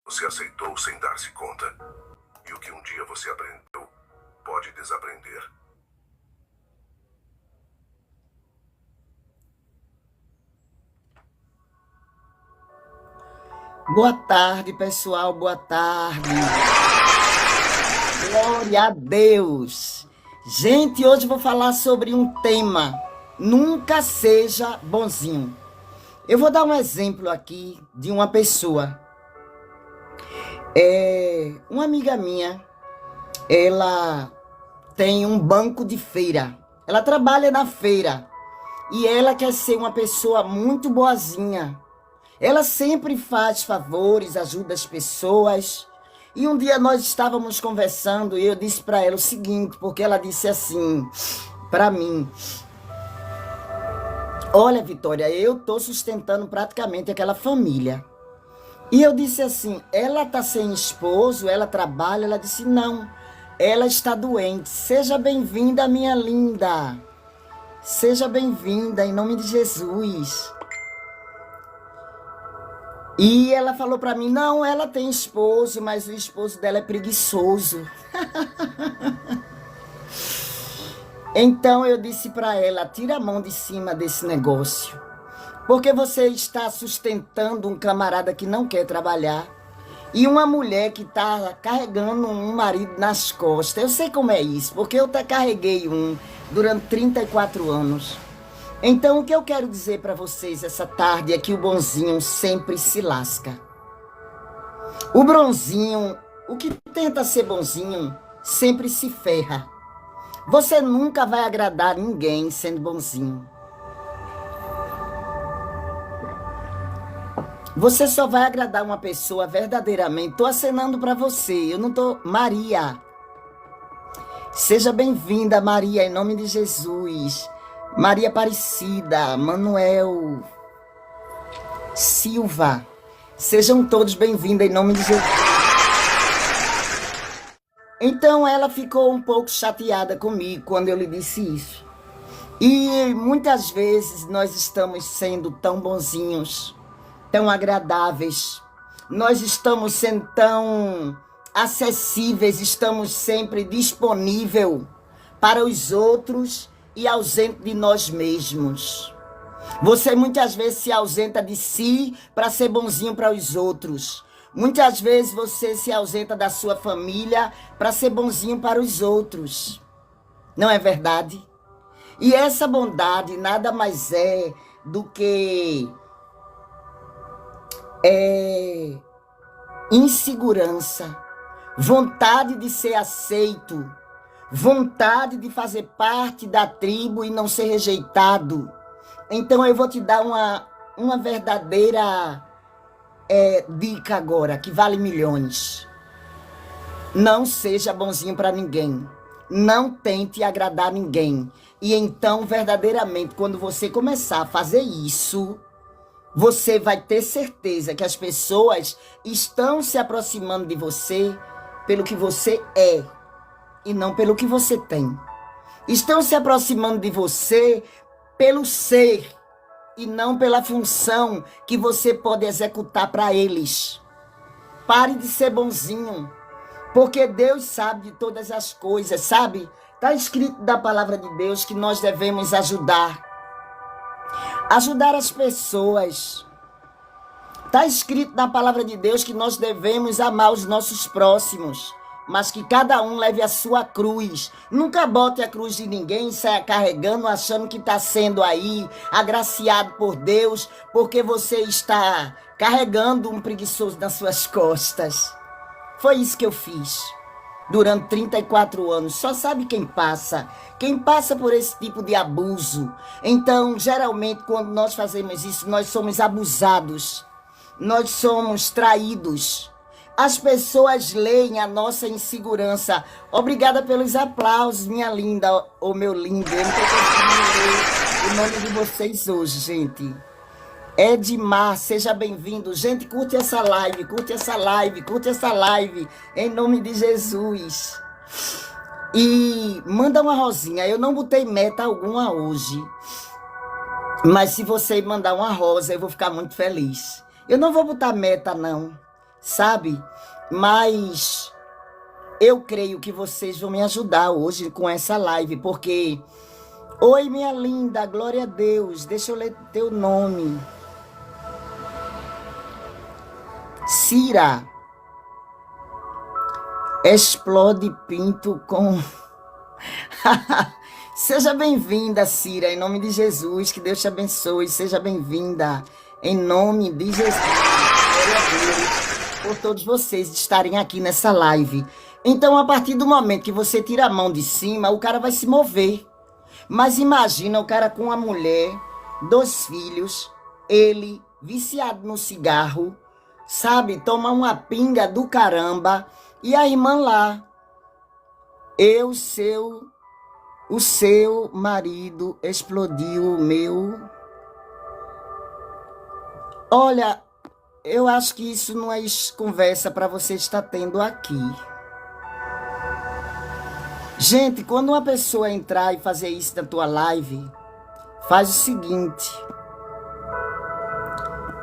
Você aceitou sem dar-se conta. E o que um dia você aprendeu, pode desaprender. Boa tarde, pessoal. Boa tarde. Glória a Deus. Gente, hoje eu vou falar sobre um tema. Nunca seja bonzinho. Eu vou dar um exemplo aqui de uma pessoa. Uma amiga minha, ela tem um banco de feira. Ela trabalha na feira. E ela quer ser uma pessoa muito boazinha. Ela sempre faz favores, ajuda as pessoas. E um dia nós estávamos conversando e eu disse para ela o seguinte, porque ela disse assim para mim: olha, Vitória, eu estou sustentando praticamente aquela família. E eu disse assim, ela está sem esposo, ela trabalha? Ela disse, não, ela está doente. Seja bem-vinda, minha linda. Seja bem-vinda, em nome de Jesus. E ela falou para mim, não, ela tem esposo, mas o esposo dela é preguiçoso. Então eu disse para ela, tira a mão de cima desse negócio. Porque você está sustentando um camarada que não quer trabalhar e uma mulher que está carregando um marido nas costas. Eu sei como é isso, porque eu carreguei um durante 34 anos. Então, o que eu quero dizer para vocês essa tarde é que o bonzinho sempre se lasca. O bonzinho, o que tenta ser bonzinho, sempre se ferra. Você nunca vai agradar ninguém sendo bonzinho. Você só vai agradar uma pessoa verdadeiramente. Estou acenando para você, eu não estou... Maria, seja bem-vinda, Maria, em nome de Jesus. Maria Aparecida, Manuel, Silva, sejam todos bem-vindos em nome de Jesus. Então ela ficou um pouco chateada comigo quando eu lhe disse isso. E muitas vezes nós estamos sendo tão bonzinhos, tão agradáveis, nós estamos sendo tão acessíveis, estamos sempre disponíveis para os outros e ausente de nós mesmos. Você muitas vezes se ausenta de si para ser bonzinho para os outros. Muitas vezes você se ausenta da sua família para ser bonzinho para os outros. Não é verdade? E essa bondade nada mais é do que insegurança, vontade de ser aceito, vontade de fazer parte da tribo e não ser rejeitado. Então eu vou te dar uma verdadeira dica agora, que vale milhões. Não seja bonzinho para ninguém. Não tente agradar ninguém. E então, verdadeiramente, quando você começar a fazer isso, você vai ter certeza que as pessoas estão se aproximando de você pelo que você é e não pelo que você tem. Estão se aproximando de você pelo ser e não pela função que você pode executar para eles. Pare de ser bonzinho, porque Deus sabe de todas as coisas, sabe? Está escrito na palavra de Deus que nós devemos ajudar as pessoas. Está escrito na palavra de Deus que nós devemos amar os nossos próximos, mas que cada um leve a sua cruz. Nunca bote a cruz de ninguém e saia carregando, achando que está sendo aí agraciado por Deus, porque você está carregando um preguiçoso nas suas costas. Foi isso que eu fiz durante 34 anos. Só sabe quem passa por esse tipo de abuso. Então, geralmente, quando nós fazemos isso, nós somos abusados, nós somos traídos. As pessoas leem a nossa insegurança. Obrigada pelos aplausos, minha linda, ou meu lindo. Eu não estou conseguindo ler o nome de vocês hoje, gente. Edmar, seja bem-vindo. Gente, curte essa live, curte essa live, curte essa live, em nome de Jesus. E manda uma rosinha. Eu não botei meta alguma hoje, mas se você mandar uma rosa, eu vou ficar muito feliz. Eu não vou botar meta, não. sabe? Mas eu creio que vocês vão me ajudar hoje com essa live, porque... Oi, minha linda, glória a Deus. Deixa eu ler teu nome. Cira. Explode pinto com... Seja bem-vinda, Cira, em nome de Jesus, que Deus te abençoe. Seja bem-vinda, em nome de Jesus. Glória a Deus por todos vocês estarem aqui nessa live. Então, a partir do momento que você tira a mão de cima, o cara vai se mover. Mas imagina o cara com uma mulher, 2 filhos, ele viciado no cigarro, sabe? Toma uma pinga do caramba, e a irmã lá, o seu marido explodiu o meu... Olha, eu acho que isso não é conversa para você estar tendo aqui. Gente, quando uma pessoa entrar e fazer isso na tua live, faz o seguinte.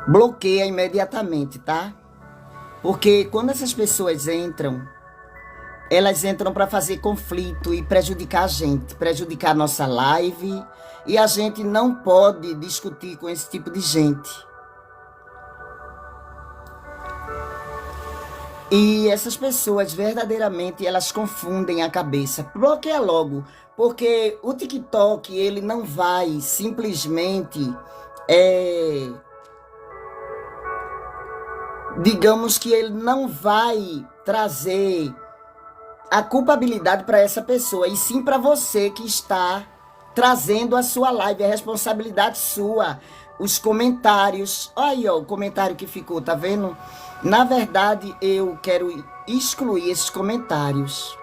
Bloqueia imediatamente, tá? Porque quando essas pessoas entram, elas entram para fazer conflito e prejudicar a gente, prejudicar a nossa live, e a gente não pode discutir com esse tipo de gente. E essas pessoas, verdadeiramente, elas confundem a cabeça. Bloqueia logo, porque o TikTok, ele não vai simplesmente, digamos que ele não vai trazer a culpabilidade para essa pessoa, e sim para você que está trazendo a sua live, a responsabilidade sua. Os comentários, olha aí, ó, o comentário que ficou, tá vendo? Na verdade, eu quero excluir esses comentários,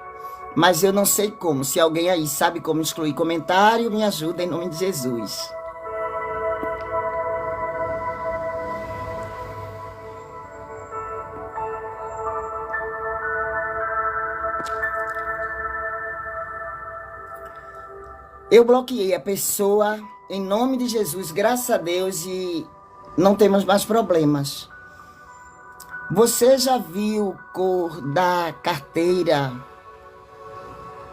mas eu não sei como. Se alguém aí sabe como excluir comentário, me ajuda em nome de Jesus. Eu bloqueei a pessoa em nome de Jesus, graças a Deus, e não temos mais problemas. Você já viu cor da carteira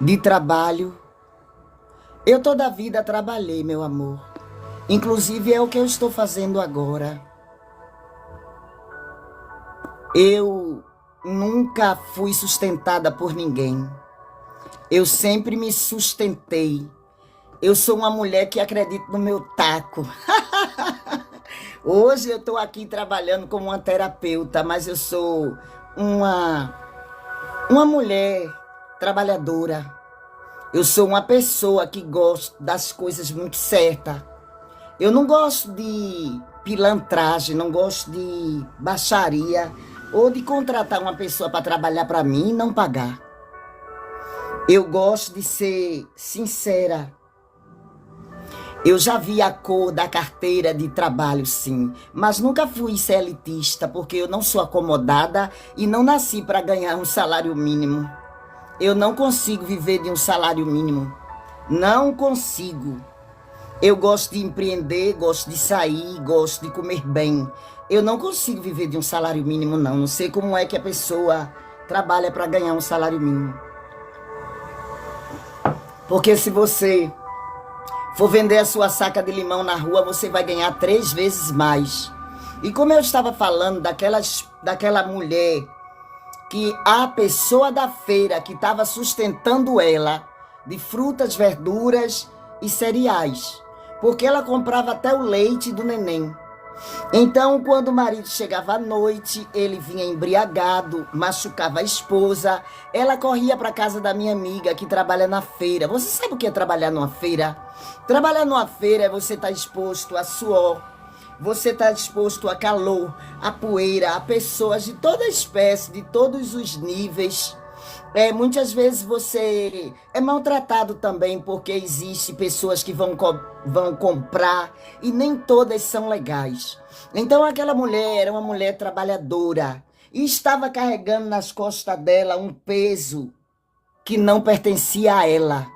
de trabalho? Eu toda a vida trabalhei, meu amor. Inclusive é o que eu estou fazendo agora. Eu nunca fui sustentada por ninguém. Eu sempre me sustentei. Eu sou uma mulher que acredita no meu taco. Hoje eu estou aqui trabalhando como uma terapeuta, mas eu sou uma mulher trabalhadora. Eu sou uma pessoa que gosta das coisas muito certas. Eu não gosto de pilantragem, não gosto de baixaria ou de contratar uma pessoa para trabalhar para mim e não pagar. Eu gosto de ser sincera. Eu já vi a cor da carteira de trabalho, sim, mas nunca fui elitista, porque eu não sou acomodada e não nasci para ganhar um salário mínimo. Eu não consigo viver de um salário mínimo. Não consigo. Eu gosto de empreender, gosto de sair, gosto de comer bem. Eu não consigo viver de um salário mínimo, não. Não sei como é que a pessoa trabalha para ganhar um salário mínimo. Porque se você for vender a sua saca de limão na rua, você vai ganhar 3 vezes mais. E como eu estava falando daquela mulher, que a pessoa da feira que estava sustentando ela de frutas, verduras e cereais, porque ela comprava até o leite do neném. Então, quando o marido chegava à noite, ele vinha embriagado, machucava a esposa, ela corria para a casa da minha amiga que trabalha na feira. Você sabe o que é trabalhar numa feira? Trabalhar numa feira é você estar exposto a suor, você está exposto a calor, a poeira, a pessoas de toda espécie, de todos os níveis. Muitas vezes você é maltratado também, porque existem pessoas que vão comprar e nem todas são legais. Então aquela mulher era uma mulher trabalhadora e estava carregando nas costas dela um peso que não pertencia a ela.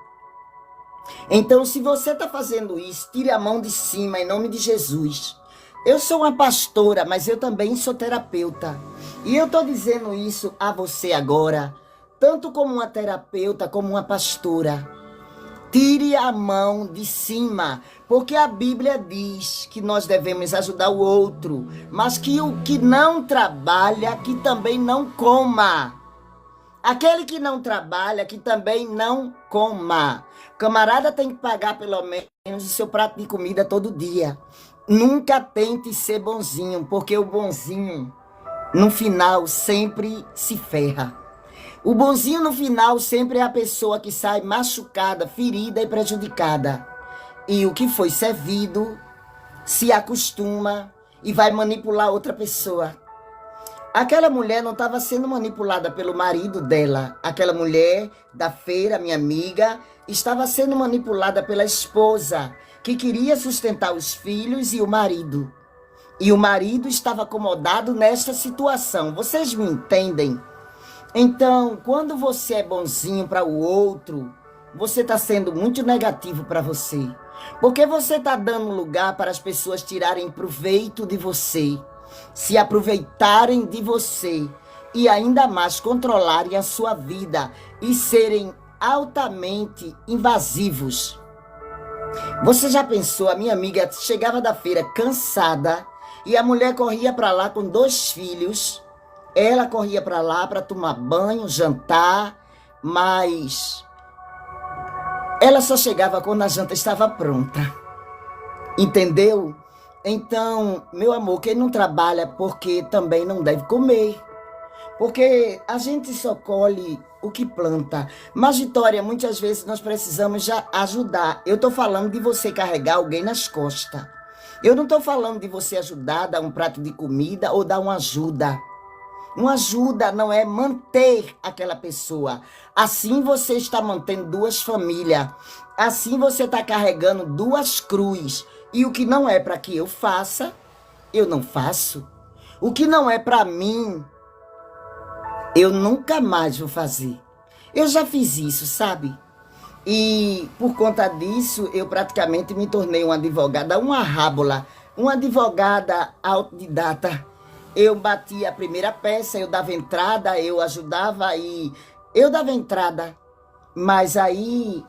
Então, se você está fazendo isso, tire a mão de cima em nome de Jesus. Eu sou uma pastora, mas eu também sou terapeuta. E eu estou dizendo isso a você agora, tanto como uma terapeuta, como uma pastora. Tire a mão de cima, porque a Bíblia diz que nós devemos ajudar o outro, mas que o que não trabalha, que também não coma. Aquele que não trabalha, que também não coma. Camarada tem que pagar pelo menos o seu prato de comida todo dia. Nunca tente ser bonzinho, porque o bonzinho, no final, sempre se ferra. O bonzinho, no final, sempre é a pessoa que sai machucada, ferida e prejudicada. E o que foi servido se acostuma e vai manipular outra pessoa. Aquela mulher não estava sendo manipulada pelo marido dela. Aquela mulher da feira, minha amiga, estava sendo manipulada pela esposa, que queria sustentar os filhos e o marido. E o marido estava acomodado nesta situação. Vocês me entendem? Então, quando você é bonzinho para o outro, você está sendo muito negativo para você. Porque você está dando lugar para as pessoas tirarem proveito de você, se aproveitarem de você e ainda mais controlarem a sua vida e serem altamente invasivos. Você já pensou, a minha amiga chegava da feira cansada e a mulher corria para lá com 2 filhos. Ela corria para lá para tomar banho, jantar, mas ela só chegava quando a janta estava pronta. Entendeu? Então, meu amor, quem não trabalha porque também não deve comer. Porque a gente só colhe o que planta. Mas, Vitória, muitas vezes nós precisamos já ajudar. Eu estou falando de você carregar alguém nas costas. Eu não estou falando de você ajudar, dar um prato de comida ou dar uma ajuda. Uma ajuda não é manter aquela pessoa. Assim você está mantendo 2 famílias. Assim você está carregando 2 cruzes. E o que não é para que eu faça, eu não faço. O que não é para mim, eu nunca mais vou fazer. Eu já fiz isso, sabe? E por conta disso, eu praticamente me tornei uma advogada, uma rábula, uma advogada autodidata. Eu batia a primeira peça, eu dava entrada, eu ajudava e eu dava entrada. Mas aí,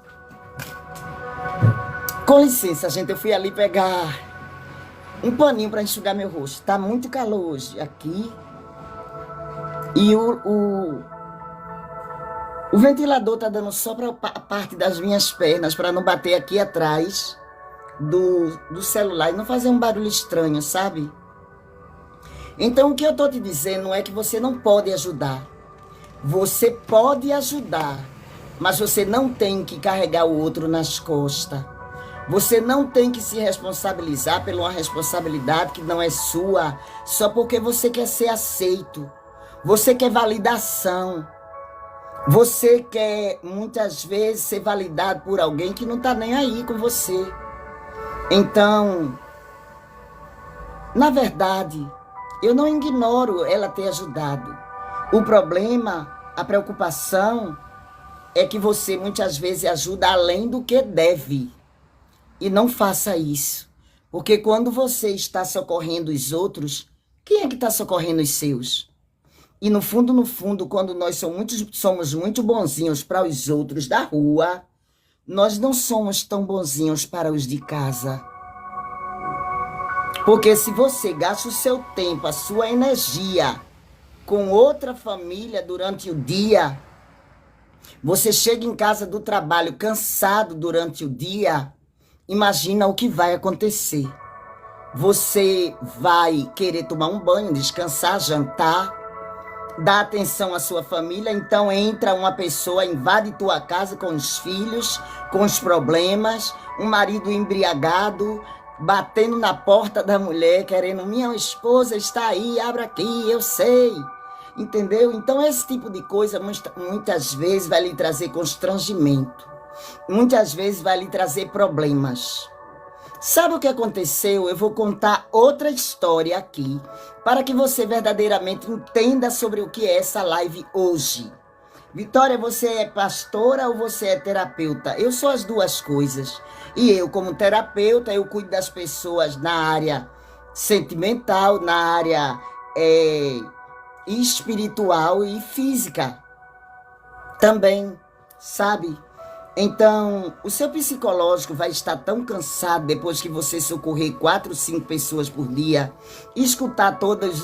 com licença, gente, eu fui ali pegar um paninho para enxugar meu rosto. Tá muito calor hoje aqui. E o ventilador tá dando só para a parte das minhas pernas, para não bater aqui atrás do celular e não fazer um barulho estranho, sabe? Então, o que eu tô te dizendo é que você não pode ajudar. Você pode ajudar, mas você não tem que carregar o outro nas costas. Você não tem que se responsabilizar por uma responsabilidade que não é sua, só porque você quer ser aceito. Você quer validação. Você quer, muitas vezes, ser validado por alguém que não está nem aí com você. Então, na verdade, eu não ignoro ela ter ajudado. O problema, a preocupação, é que você muitas vezes ajuda além do que deve. E não faça isso. Porque quando você está socorrendo os outros, quem é que está socorrendo os seus? E no fundo, quando nós somos muito bonzinhos para os outros da rua, nós não somos tão bonzinhos para os de casa. Porque se você gasta o seu tempo, a sua energia com outra família durante o dia, você chega em casa do trabalho cansado durante o dia, imagina o que vai acontecer. Você vai querer tomar um banho, descansar, jantar, dar atenção à sua família, então entra uma pessoa, invade tua casa com os filhos, com os problemas, um marido embriagado, batendo na porta da mulher, querendo, minha esposa está aí, abra aqui, eu sei. Entendeu? Então esse tipo de coisa muitas vezes vai lhe trazer constrangimento. Muitas vezes vai lhe trazer problemas. Sabe o que aconteceu? Eu vou contar outra história aqui, para que você verdadeiramente entenda sobre o que é essa live hoje. Vitória, você é pastora ou você é terapeuta? Eu sou as 2 coisas. E eu, como terapeuta, eu cuido das pessoas na área sentimental, na área espiritual e física também, sabe? Então, o seu psicológico vai estar tão cansado depois que você socorrer 4, 5 pessoas por dia, escutar todas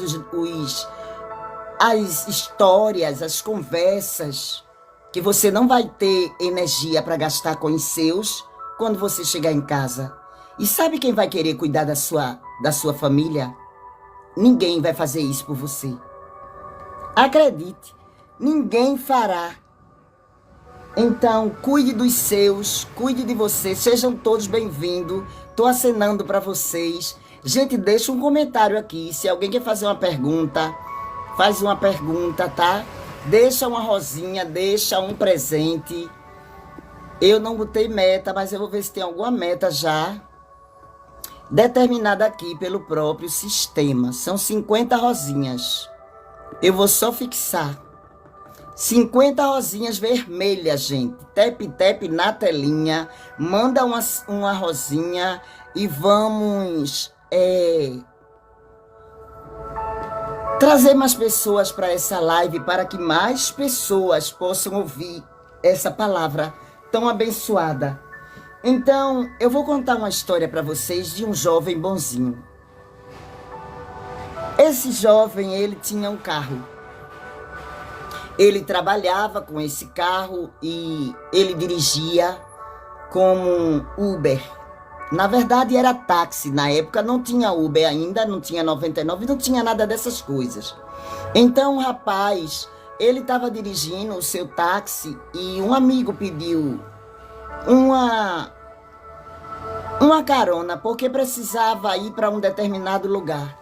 as histórias, as conversas, que você não vai ter energia para gastar com os seus quando você chegar em casa. E sabe quem vai querer cuidar da sua família? Ninguém vai fazer isso por você. Acredite, ninguém fará. Então, cuide dos seus, cuide de você, sejam todos bem-vindos. Estou acenando para vocês. Gente, deixa um comentário aqui. Se alguém quer fazer uma pergunta, faz uma pergunta, tá? Deixa uma rosinha, deixa um presente. Eu não botei meta, mas eu vou ver se tem alguma meta já determinada aqui pelo próprio sistema. São 50 rosinhas. Eu vou só fixar 50 rosinhas vermelhas, gente. Tap na telinha. Manda uma rosinha e vamos trazer mais pessoas para essa live, para que mais pessoas possam ouvir essa palavra tão abençoada. Então, eu vou contar uma história para vocês de um jovem bonzinho. Esse jovem, ele tinha um carro. Ele trabalhava com esse carro e ele dirigia como Uber. Na verdade, era táxi. Na época não tinha Uber ainda, não tinha 99, não tinha nada dessas coisas. Então, o rapaz, ele estava dirigindo o seu táxi e um amigo pediu uma carona, porque precisava ir para um determinado lugar.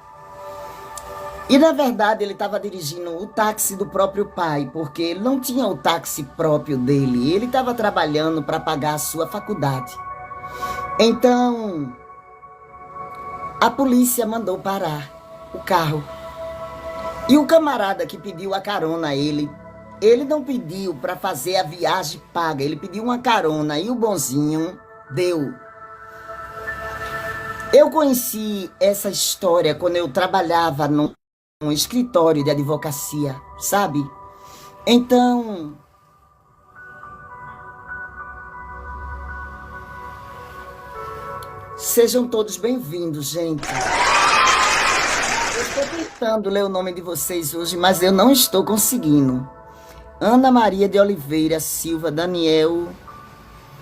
E, na verdade, ele estava dirigindo o táxi do próprio pai, porque ele não tinha o táxi próprio dele. Ele estava trabalhando para pagar a sua faculdade. Então, a polícia mandou parar o carro. E o camarada que pediu a carona a ele não pediu para fazer a viagem paga, ele pediu uma carona e o bonzinho deu. Eu conheci essa história quando eu trabalhava num escritório de advocacia, sabe? Então, sejam todos bem-vindos, gente. Eu estou tentando ler o nome de vocês hoje, mas eu não estou conseguindo. Ana Maria de Oliveira Silva, Daniel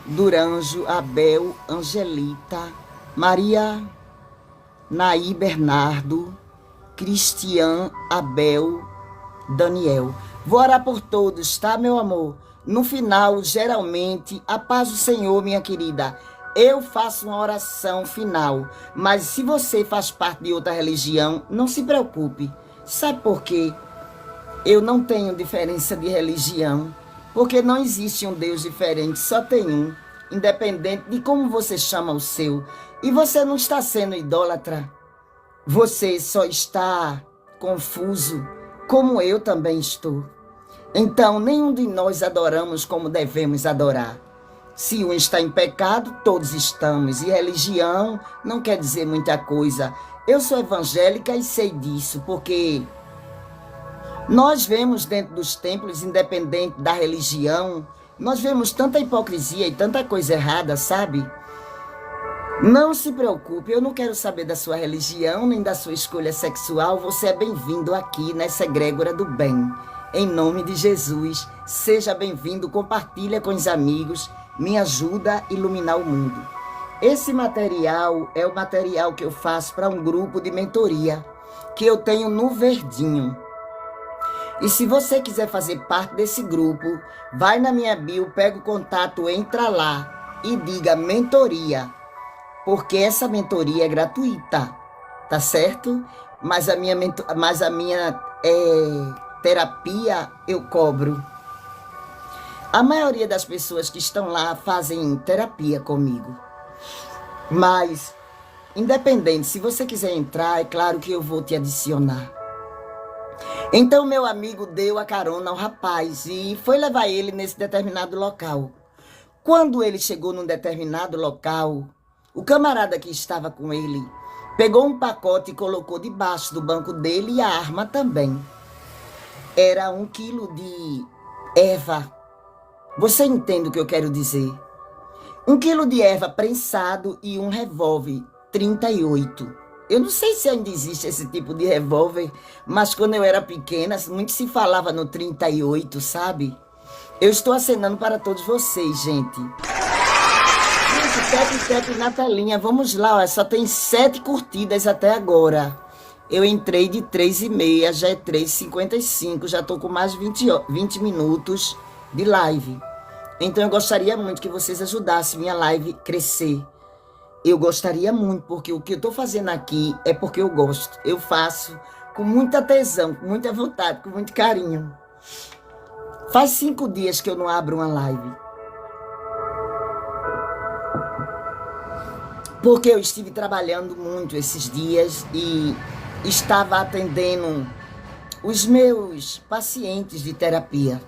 Duranjo, Abel, Angelita, Maria Naí Bernardo, Cristian, Abel, Daniel. Vou orar por todos, tá, meu amor? No final, geralmente, a paz do Senhor, minha querida, eu faço uma oração final. Mas se você faz parte de outra religião, não se preocupe. Sabe por quê? Eu não tenho diferença de religião. Porque não existe um Deus diferente, só tem um. Independente de como você chama o seu. E você não está sendo idólatra. Você só está confuso, como eu também estou. Então, nenhum de nós adoramos como devemos adorar. Se um está em pecado, todos estamos. E religião não quer dizer muita coisa. Eu sou evangélica e sei disso, porque nós vemos dentro dos templos, independente da religião, nós vemos tanta hipocrisia e tanta coisa errada, sabe? Não se preocupe, eu não quero saber da sua religião, nem da sua escolha sexual. Você é bem-vindo aqui nessa egrégora do bem. Em nome de Jesus, seja bem-vindo, compartilha com os amigos, me ajuda a iluminar o mundo. Esse material é o material que eu faço para um grupo de mentoria, que eu tenho no Verdinho. E se você quiser fazer parte desse grupo, vai na minha bio, pega o contato, entra lá e diga mentoria. Porque essa mentoria é gratuita, tá certo? Mas a minha terapia eu cobro. A maioria das pessoas que estão lá fazem terapia comigo. Mas, independente, se você quiser entrar, é claro que eu vou te adicionar. Então, meu amigo deu a carona ao rapaz e foi levar ele nesse determinado local. Quando ele chegou num determinado local, o camarada que estava com ele pegou um pacote e colocou debaixo do banco dele e a arma também. Era 1 quilo de erva. Você entende o que eu quero dizer? 1 quilo de erva prensado e um revólver 38. Eu não sei se ainda existe esse tipo de revólver, mas quando eu era pequena, muito se falava no 38, sabe? Eu estou acenando para todos vocês, gente. Gente, tap na telinha. Vamos lá, ó, só tem 7 curtidas até agora. Eu entrei de 3h30, já é 3h55, já estou com mais 20 minutos de live. Então eu gostaria muito que vocês ajudassem minha live a crescer. Eu gostaria muito, porque o que eu estou fazendo aqui é porque eu gosto. Eu faço com muita tesão, com muita vontade, com muito carinho. Faz 5 dias que eu não abro uma live. Porque eu estive trabalhando muito esses dias e estava atendendo os meus pacientes de terapia.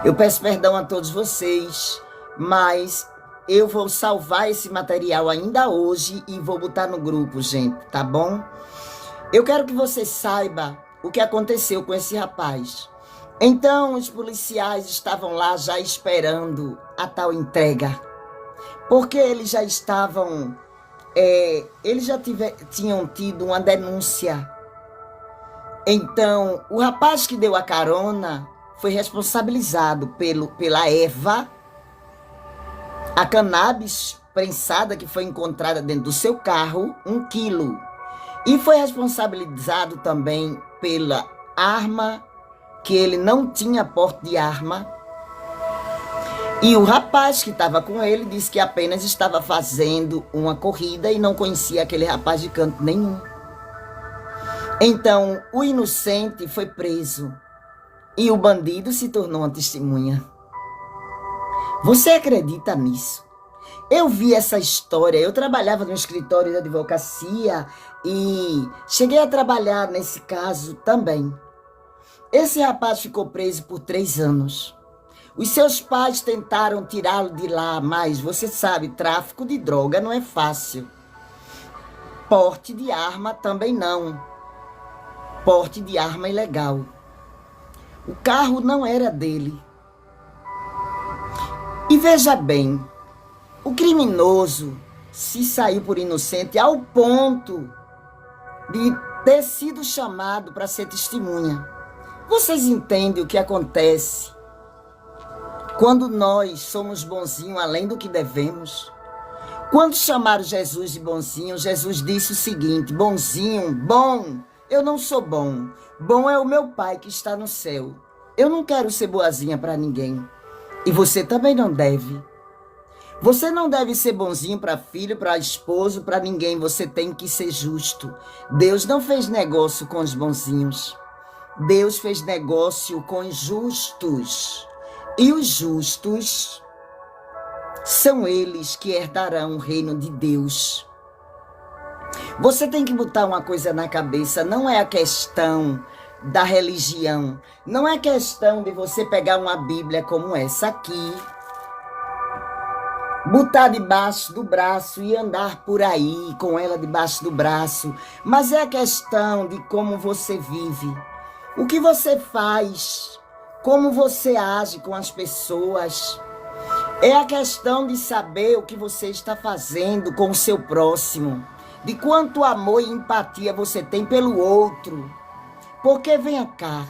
Eu peço perdão a todos vocês, mas eu vou salvar esse material ainda hoje e vou botar no grupo, gente, tá bom? Eu quero que você saiba o que aconteceu com esse rapaz. Então, os policiais estavam lá já esperando a tal entrega. Porque eles já estavam... eles já tinham tido uma denúncia. Então, o rapaz que deu a carona foi responsabilizado pela erva, a cannabis prensada que foi encontrada dentro do seu carro, 1 quilo. E foi responsabilizado também pela arma, que ele não tinha porte de arma. E o rapaz que estava com ele disse que apenas estava fazendo uma corrida e não conhecia aquele rapaz de canto nenhum. Então, o inocente foi preso e o bandido se tornou uma testemunha. Você acredita nisso? Eu vi essa história, eu trabalhava no escritório de advocacia e cheguei a trabalhar nesse caso também. Esse rapaz ficou preso por 3 anos. Os seus pais tentaram tirá-lo de lá, mas você sabe, tráfico de droga não é fácil. Porte de arma também não. Porte de arma ilegal. O carro não era dele. E veja bem, o criminoso se saiu por inocente ao ponto de ter sido chamado para ser testemunha. Vocês entendem o que acontece quando nós somos bonzinhos além do que devemos? Quando chamaram Jesus de bonzinho, Jesus disse o seguinte: bonzinho, bom, eu não sou bom. Bom é o meu Pai que está no céu. Eu não quero ser boazinha para ninguém. E você também não deve. Você não deve ser bonzinho para filho, para esposo, para ninguém. Você tem que ser justo. Deus não fez negócio com os bonzinhos. Deus fez negócio com os justos. E os justos são eles que herdarão o reino de Deus. Você tem que botar uma coisa na cabeça, não é a questão da religião, não é questão de você pegar uma Bíblia como essa aqui, botar debaixo do braço e andar por aí com ela debaixo do braço, mas é a questão de como você vive, o que você faz, como você age com as pessoas. É a questão de saber o que você está fazendo com o seu próximo, de quanto amor e empatia você tem pelo outro. Porque venha cá,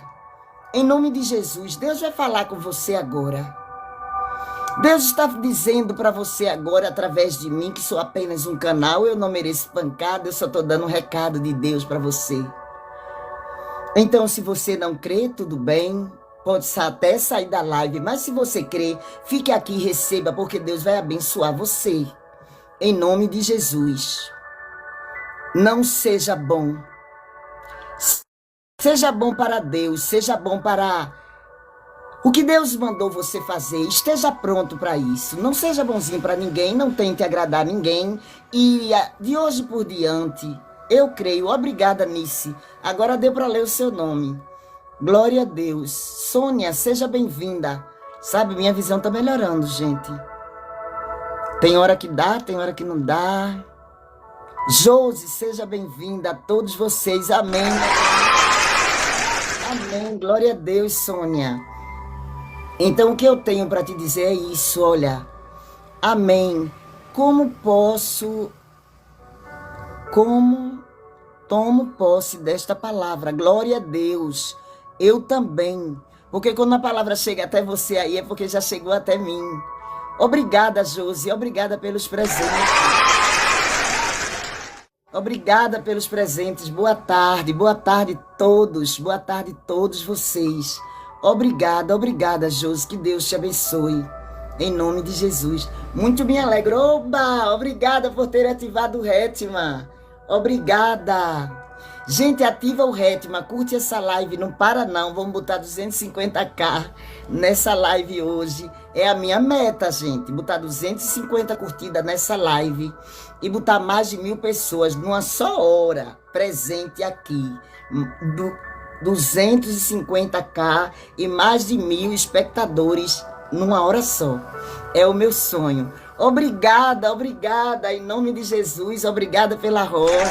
em nome de Jesus, Deus vai falar com você agora. Deus está dizendo para você agora, através de mim, que sou apenas um canal, eu não mereço pancada, eu só estou dando um recado de Deus para você. Então, se você não crê, tudo bem, pode até sair da live, mas se você crê, fique aqui e receba, porque Deus vai abençoar você. Em nome de Jesus. Não seja bom. Seja bom para Deus, seja bom para o que Deus mandou você fazer. Esteja pronto para isso. Não seja bonzinho para ninguém, não tente agradar ninguém. E de hoje por diante, eu creio. Obrigada, Nice. Agora deu para ler o seu nome. Glória a Deus. Sônia, seja bem-vinda. Sabe, minha visão tá melhorando, gente. Tem hora que dá, tem hora que não dá. Josi, seja bem-vinda a todos vocês. Amém. Amém. Glória a Deus, Sônia. Então, o que eu tenho para te dizer é isso, olha. Amém. Como tomo posse desta palavra? Glória a Deus. Eu também. Porque quando a palavra chega até você aí, é porque já chegou até mim. Obrigada, Josi. Obrigada pelos presentes. Obrigada pelos presentes. Boa tarde todos. Boa tarde todos vocês. Obrigada, Josi. Que Deus te abençoe. Em nome de Jesus. Muito me alegro. Oba! Obrigada por ter ativado o Rétima. Obrigada. Gente, ativa o Rétima. Curte essa live. Não para não. Vamos botar 250k nessa live hoje. É a minha meta, gente. Botar 250 curtidas nessa live. E botar mais de 1000 pessoas numa só hora presente aqui. 250k e mais de 1000 espectadores numa hora só. É o meu sonho. Obrigada, em nome de Jesus. Obrigada pela roda.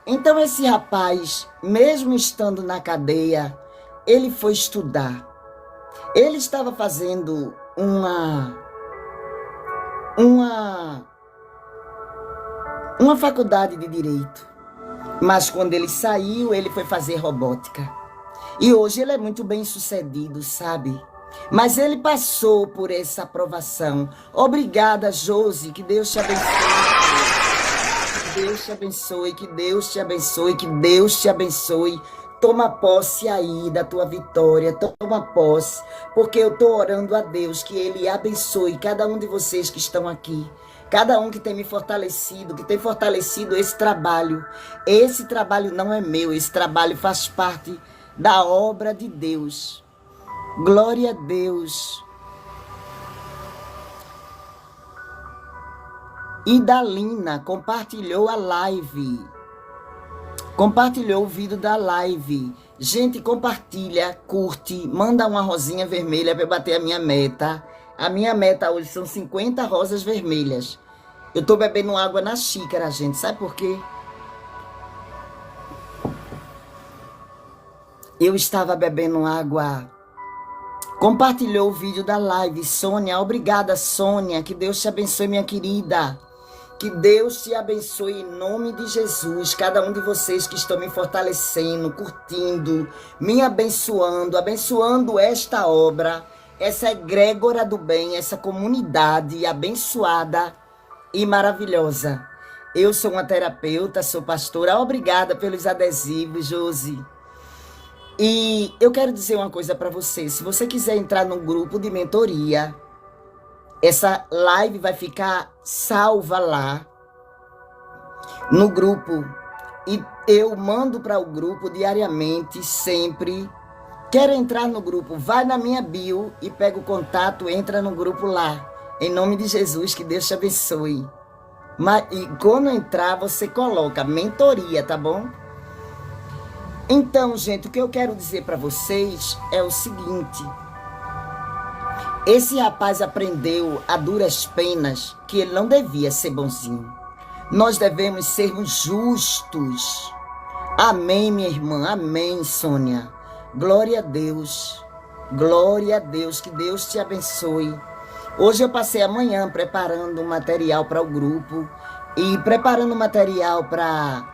Então esse rapaz, mesmo estando na cadeia, ele foi estudar. Ele estava fazendo uma faculdade de direito. Mas quando ele saiu, ele foi fazer robótica. E hoje ele é muito bem sucedido, sabe? Mas ele passou por essa aprovação. Obrigada, Josi. Que Deus te abençoe. Que Deus te abençoe. Que Deus te abençoe. Que Deus te abençoe. Toma posse aí da tua vitória. Toma posse. Porque eu estou orando a Deus que Ele abençoe cada um de vocês que estão aqui. Cada um que tem me fortalecido, que tem fortalecido esse trabalho. Esse trabalho não é meu. Esse trabalho faz parte da obra de Deus. Glória a Deus. Idalina compartilhou a live. Compartilhou o vídeo da live. Gente, compartilha, curte, manda uma rosinha vermelha para bater a minha meta. A minha meta hoje são 50 rosas vermelhas. Eu tô bebendo água na xícara, gente. Sabe por quê? Eu estava bebendo água. Compartilhou o vídeo da live, Sônia. Obrigada, Sônia. Que Deus te abençoe, minha querida. Que Deus te abençoe em nome de Jesus. Cada um de vocês que estão me fortalecendo, curtindo, me abençoando, abençoando esta obra, essa egrégora do bem, essa comunidade abençoada e maravilhosa. Eu sou uma terapeuta, sou pastora. Obrigada pelos adesivos, Josi. E eu quero dizer uma coisa para você. Se você quiser entrar no grupo de mentoria, essa live vai ficar salva lá no grupo. E eu mando para o grupo diariamente, sempre. Quer entrar no grupo? Vai na minha bio e pega o contato, entra no grupo lá. Em nome de Jesus, que Deus te abençoe. E quando entrar, você coloca mentoria, tá bom? Então, gente, o que eu quero dizer para vocês é o seguinte. Esse rapaz aprendeu a duras penas que ele não devia ser bonzinho. Nós devemos sermos justos. Amém, minha irmã. Amém, Sônia. Glória a Deus. Glória a Deus. Que Deus te abençoe. Hoje eu passei a manhã preparando um material para o grupo e preparando material para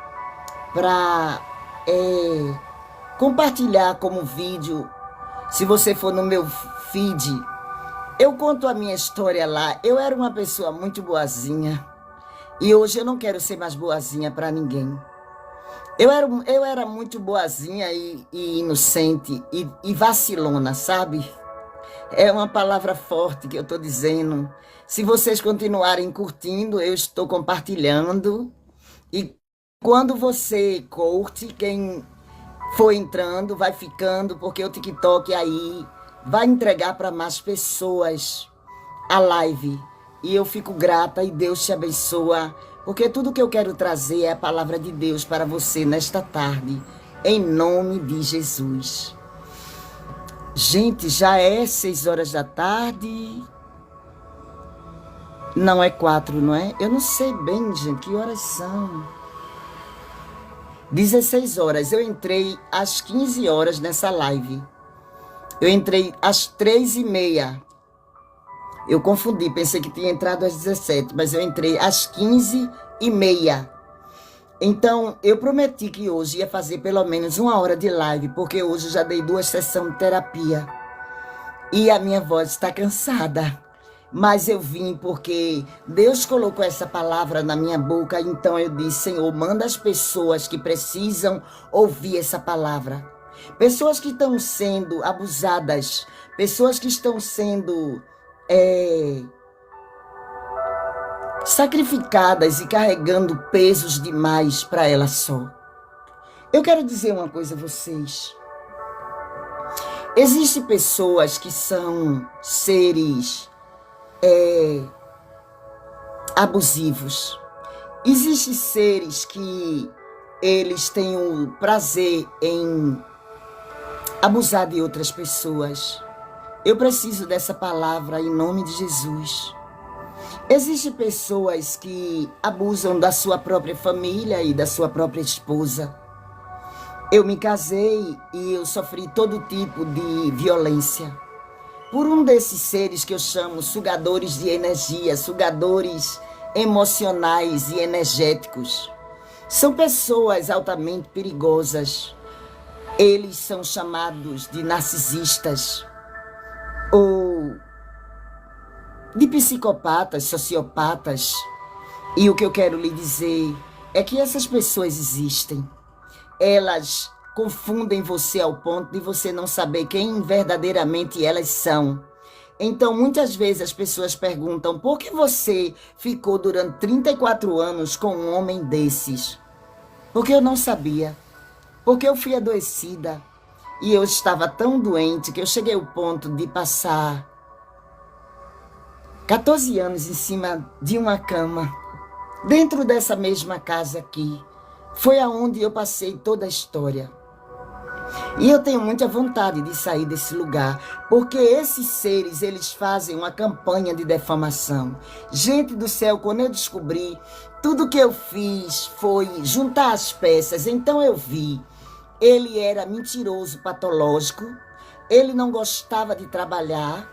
compartilhar como vídeo. Se você for no meu feed, eu conto a minha história lá. Eu era uma pessoa muito boazinha e hoje eu não quero ser mais boazinha para ninguém. Eu era muito boazinha e inocente e vacilona, sabe? É uma palavra forte que eu estou dizendo. Se vocês continuarem curtindo, eu estou compartilhando. E quando você curte, quem for entrando, vai ficando, porque o TikTok aí vai entregar para mais pessoas a live. E eu fico grata e Deus te abençoa, porque tudo que eu quero trazer é a palavra de Deus para você nesta tarde, em nome de Jesus. Gente, já é 6 horas da tarde. Não é 4, não é? Eu não sei bem, gente, que horas são. 16 horas. Eu entrei às 15 horas nessa live. Eu entrei às 3h30. Eu confundi, pensei que tinha entrado às 17, mas eu entrei às 15h30. Então, eu prometi que hoje ia fazer pelo menos 1 hora de live, porque hoje eu já dei 2 sessões de terapia. E a minha voz está cansada. Mas eu vim porque Deus colocou essa palavra na minha boca, então eu disse, Senhor, manda as pessoas que precisam ouvir essa palavra. Pessoas que estão sendo abusadas, pessoas que estão sendo sacrificadas e carregando pesos demais para ela só. Eu quero dizer uma coisa a vocês. Existem pessoas que são seres abusivos. Existem seres que eles têm o prazer em abusar de outras pessoas. Eu preciso dessa palavra em nome de Jesus. Existem pessoas que abusam da sua própria família e da sua própria esposa. Eu me casei e eu sofri todo tipo de violência por um desses seres que eu chamo sugadores de energia, sugadores emocionais e energéticos. São pessoas altamente perigosas. Eles são chamados de narcisistas ou de psicopatas, sociopatas. E o que eu quero lhe dizer é que essas pessoas existem. Elas confundem você ao ponto de você não saber quem verdadeiramente elas são. Então, muitas vezes as pessoas perguntam, por que você ficou durante 34 anos com um homem desses? Porque eu não sabia. Porque eu fui adoecida. E eu estava tão doente que eu cheguei ao ponto de passar 14 anos em cima de uma cama, dentro dessa mesma casa aqui. Foi aonde eu passei toda a história. E eu tenho muita vontade de sair desse lugar, porque esses seres, eles fazem uma campanha de defamação. Gente do céu, quando eu descobri, tudo que eu fiz foi juntar as peças. Então eu vi, ele era mentiroso, patológico, ele não gostava de trabalhar,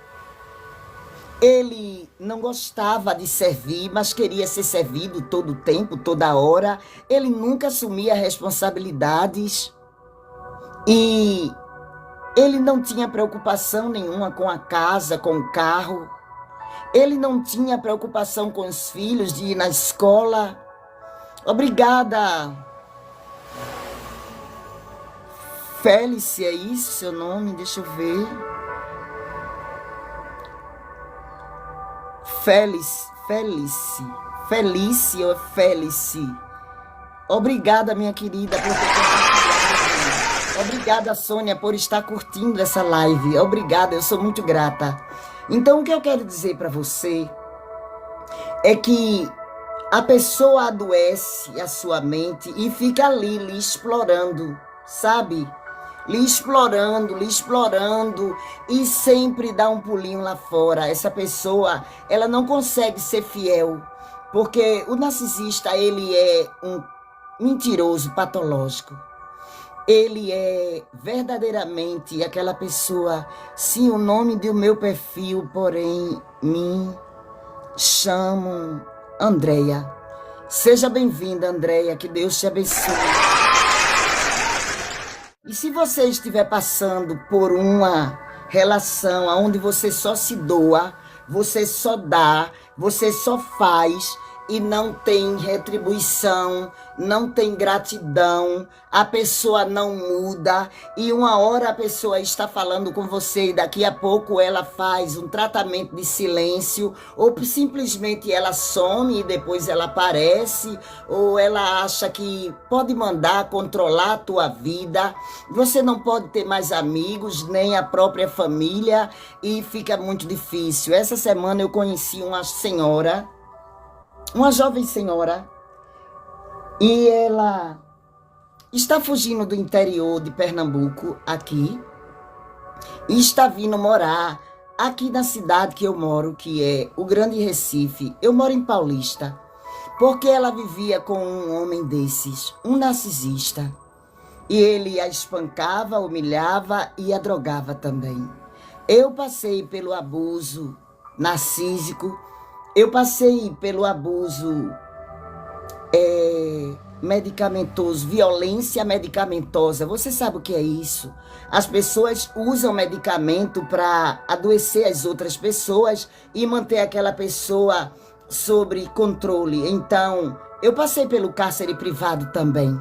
ele não gostava de servir, mas queria ser servido todo o tempo, toda hora. Ele nunca assumia responsabilidades e ele não tinha preocupação nenhuma com a casa, com o carro. Ele não tinha preocupação com os filhos de ir na escola. Obrigada. Félice, é isso seu nome? Deixa eu ver. Felice ou Félice. Obrigada, minha querida, por ter compartilhado. Obrigada, Sônia, por estar curtindo essa live. Obrigada, eu sou muito grata. Então, o que eu quero dizer para você é que a pessoa adoece a sua mente e fica ali lhe explorando, sabe? Lhe explorando e sempre dá um pulinho lá fora. Essa pessoa, ela não consegue ser fiel, porque o narcisista, ele é um mentiroso patológico. Ele é verdadeiramente aquela pessoa, sim, o nome do meu perfil, porém, me chamo Andréia. Seja bem-vinda, Andréia, que Deus te abençoe. E se você estiver passando por uma relação onde você só se doa, você só dá, você só faz e não tem retribuição, não tem gratidão, a pessoa não muda e uma hora a pessoa está falando com você e daqui a pouco ela faz um tratamento de silêncio ou simplesmente ela some e depois ela aparece ou ela acha que pode mandar controlar a tua vida, você não pode ter mais amigos nem a própria família e fica muito difícil. Essa semana eu conheci uma senhora, uma jovem senhora, e ela está fugindo do interior de Pernambuco aqui e está vindo morar aqui na cidade que eu moro, que é o Grande Recife, eu moro em Paulista, porque ela vivia com um homem desses, um narcisista. E ele a espancava, humilhava e a drogava também. Eu passei pelo abuso narcísico, eu passei pelo abuso medicamentoso, violência medicamentosa. Você sabe o que é isso? As pessoas usam medicamento para adoecer as outras pessoas e manter aquela pessoa sob controle. Então, eu passei pelo cárcere privado também.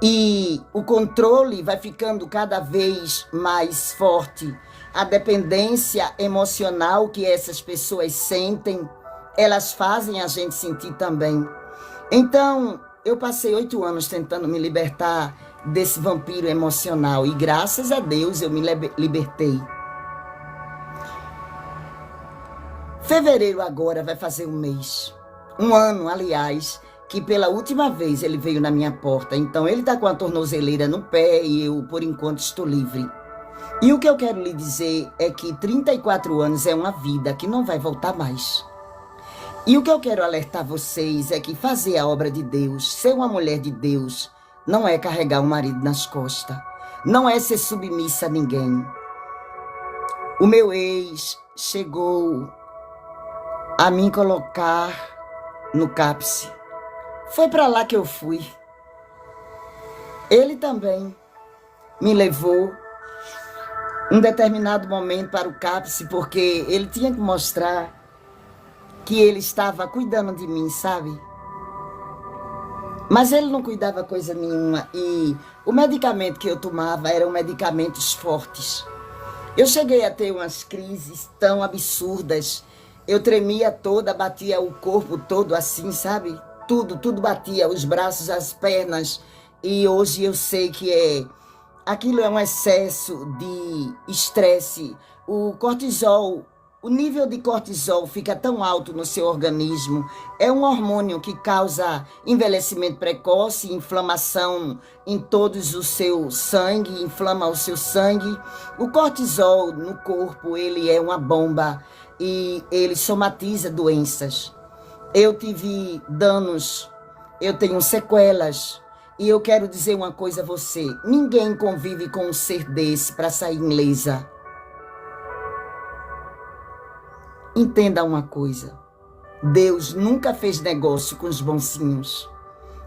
E o controle vai ficando cada vez mais forte. A dependência emocional que essas pessoas sentem, elas fazem a gente sentir também. Então, eu passei 8 anos tentando me libertar desse vampiro emocional. E graças a Deus eu me libertei. Fevereiro agora vai fazer 1 mês. 1 ano, aliás, que pela última vez ele veio na minha porta. Então, ele está com a tornozeleira no pé e eu, por enquanto, estou livre. E o que eu quero lhe dizer é que 34 anos é uma vida que não vai voltar mais. E o que eu quero alertar vocês é que fazer a obra de Deus, ser uma mulher de Deus, não é carregar um marido nas costas. Não é ser submissa a ninguém. O meu ex chegou a me colocar no CAPS. Foi para lá que eu fui. Ele também me levou um determinado momento para o CAPS, porque ele tinha que mostrar que ele estava cuidando de mim, sabe? Mas ele não cuidava coisa nenhuma e o medicamento que eu tomava eram medicamentos fortes. Eu cheguei a ter umas crises tão absurdas. Eu tremia toda, batia o corpo todo assim, sabe? Tudo batia, os braços, as pernas. E hoje eu sei que aquilo é um excesso de estresse. O cortisol, o nível de cortisol fica tão alto no seu organismo. É um hormônio que causa envelhecimento precoce, inflamação em todos o seu sangue, inflama o seu sangue. O cortisol no corpo, ele é uma bomba e ele somatiza doenças. Eu tive danos, eu tenho sequelas. E eu quero dizer uma coisa a você: ninguém convive com um ser desse para sair ilesa. Entenda uma coisa: Deus nunca fez negócio com os bonzinhos.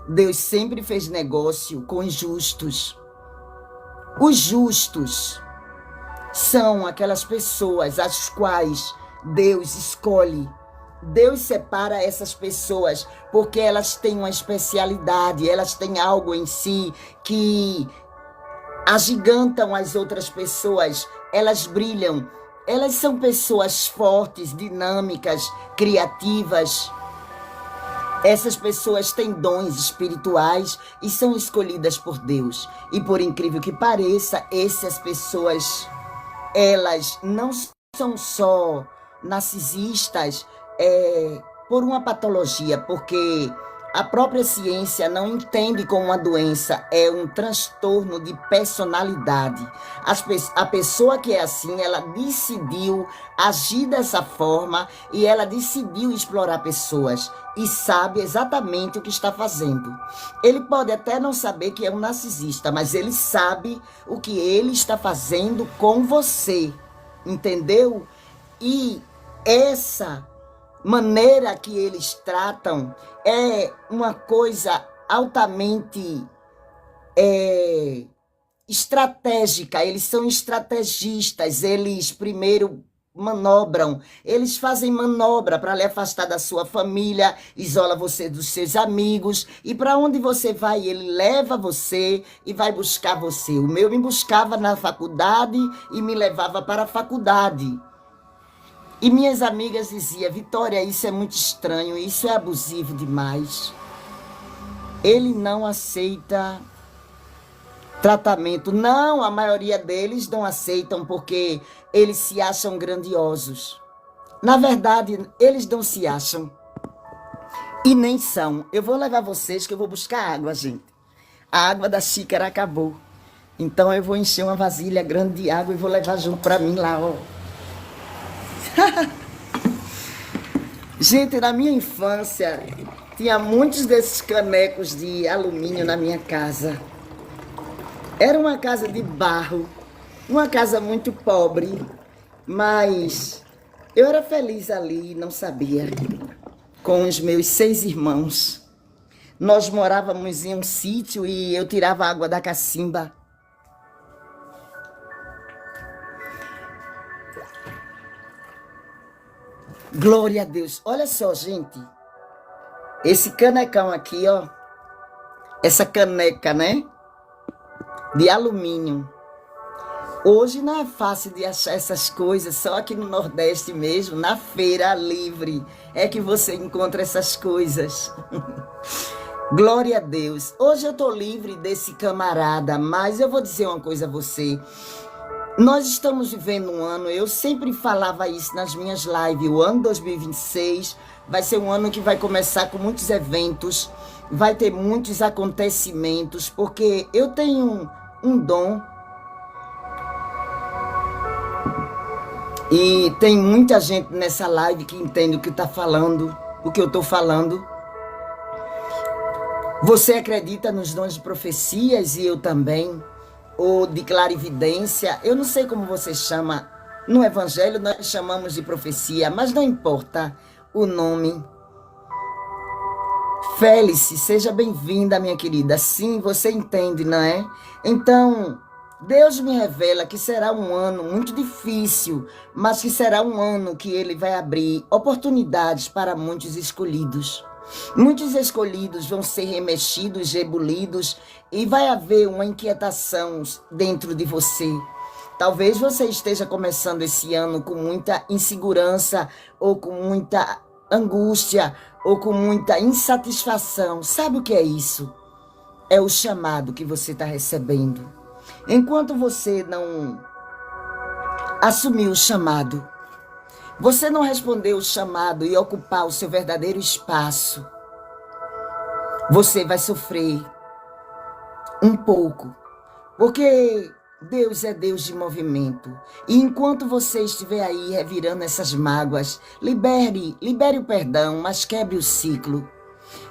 Deus sempre fez negócio com os justos. Os justos são aquelas pessoas as quais Deus escolhe. Deus separa essas pessoas porque elas têm uma especialidade, elas têm algo em si que agigantam as outras pessoas, elas brilham. Elas são pessoas fortes, dinâmicas, criativas. Essas pessoas têm dons espirituais e são escolhidas por Deus. E por incrível que pareça, essas pessoas, elas não são só narcisistas por uma patologia, porque a própria ciência não entende como uma doença, é um transtorno de personalidade. A pessoa que é assim, ela decidiu agir dessa forma e ela decidiu explorar pessoas e sabe exatamente o que está fazendo. Ele pode até não saber que é um narcisista, mas ele sabe o que ele está fazendo com você, entendeu? E essa maneira que eles tratam é uma coisa altamente estratégica. Eles são estrategistas, eles primeiro manobram, eles fazem manobra para lhe afastar da sua família, isola você dos seus amigos, e para onde você vai, ele leva você e vai buscar você. O meu me buscava na faculdade e me levava para a faculdade. E minhas amigas diziam: Vitória, isso é muito estranho, isso é abusivo demais. Ele não aceita tratamento. Não, a maioria deles não aceitam porque eles se acham grandiosos. Na verdade, eles não se acham e nem são. Eu vou levar vocês que eu vou buscar água, gente. A água da xícara acabou. Então eu vou encher uma vasilha grande de água e vou levar junto para mim lá, ó. Gente, na minha infância, tinha muitos desses canecos de alumínio na minha casa. Era uma casa de barro, uma casa muito pobre, mas eu era feliz ali, não sabia, com os meus 6 irmãos. Nós morávamos em um sítio e eu tirava água da cacimba. Glória a Deus. Olha só, gente. Esse canecão aqui, ó. Essa caneca, né? De alumínio. Hoje não é fácil de achar essas coisas. Só aqui no Nordeste mesmo, na feira livre, é que você encontra essas coisas. Glória a Deus. Hoje eu tô livre desse camarada, mas eu vou dizer uma coisa a você. Nós estamos vivendo um ano, eu sempre falava isso nas minhas lives, o ano 2026 vai ser um ano que vai começar com muitos eventos, vai ter muitos acontecimentos, porque eu tenho um dom e tem muita gente nessa live que entende o que está falando, o que eu estou falando. Você acredita nos dons de profecias e eu também? Ou de clarividência, eu não sei como você chama, no evangelho nós chamamos de profecia, mas não importa o nome. Félice, seja bem-vinda, minha querida. Sim, você entende, não é? Então, Deus me revela que será um ano muito difícil, mas que será um ano que Ele vai abrir oportunidades para muitos escolhidos. Muitos escolhidos vão ser remexidos, rebulidos e vai haver uma inquietação dentro de você. Talvez você esteja começando esse ano com muita insegurança ou com muita angústia ou com muita insatisfação. Sabe o que é isso? É o chamado que você está recebendo. Enquanto você não assumiu o chamado, você não respondeu o chamado e ocupar o seu verdadeiro espaço, você vai sofrer um pouco, porque Deus é Deus de movimento. E enquanto você estiver aí revirando essas mágoas, libere o perdão, mas quebre o ciclo.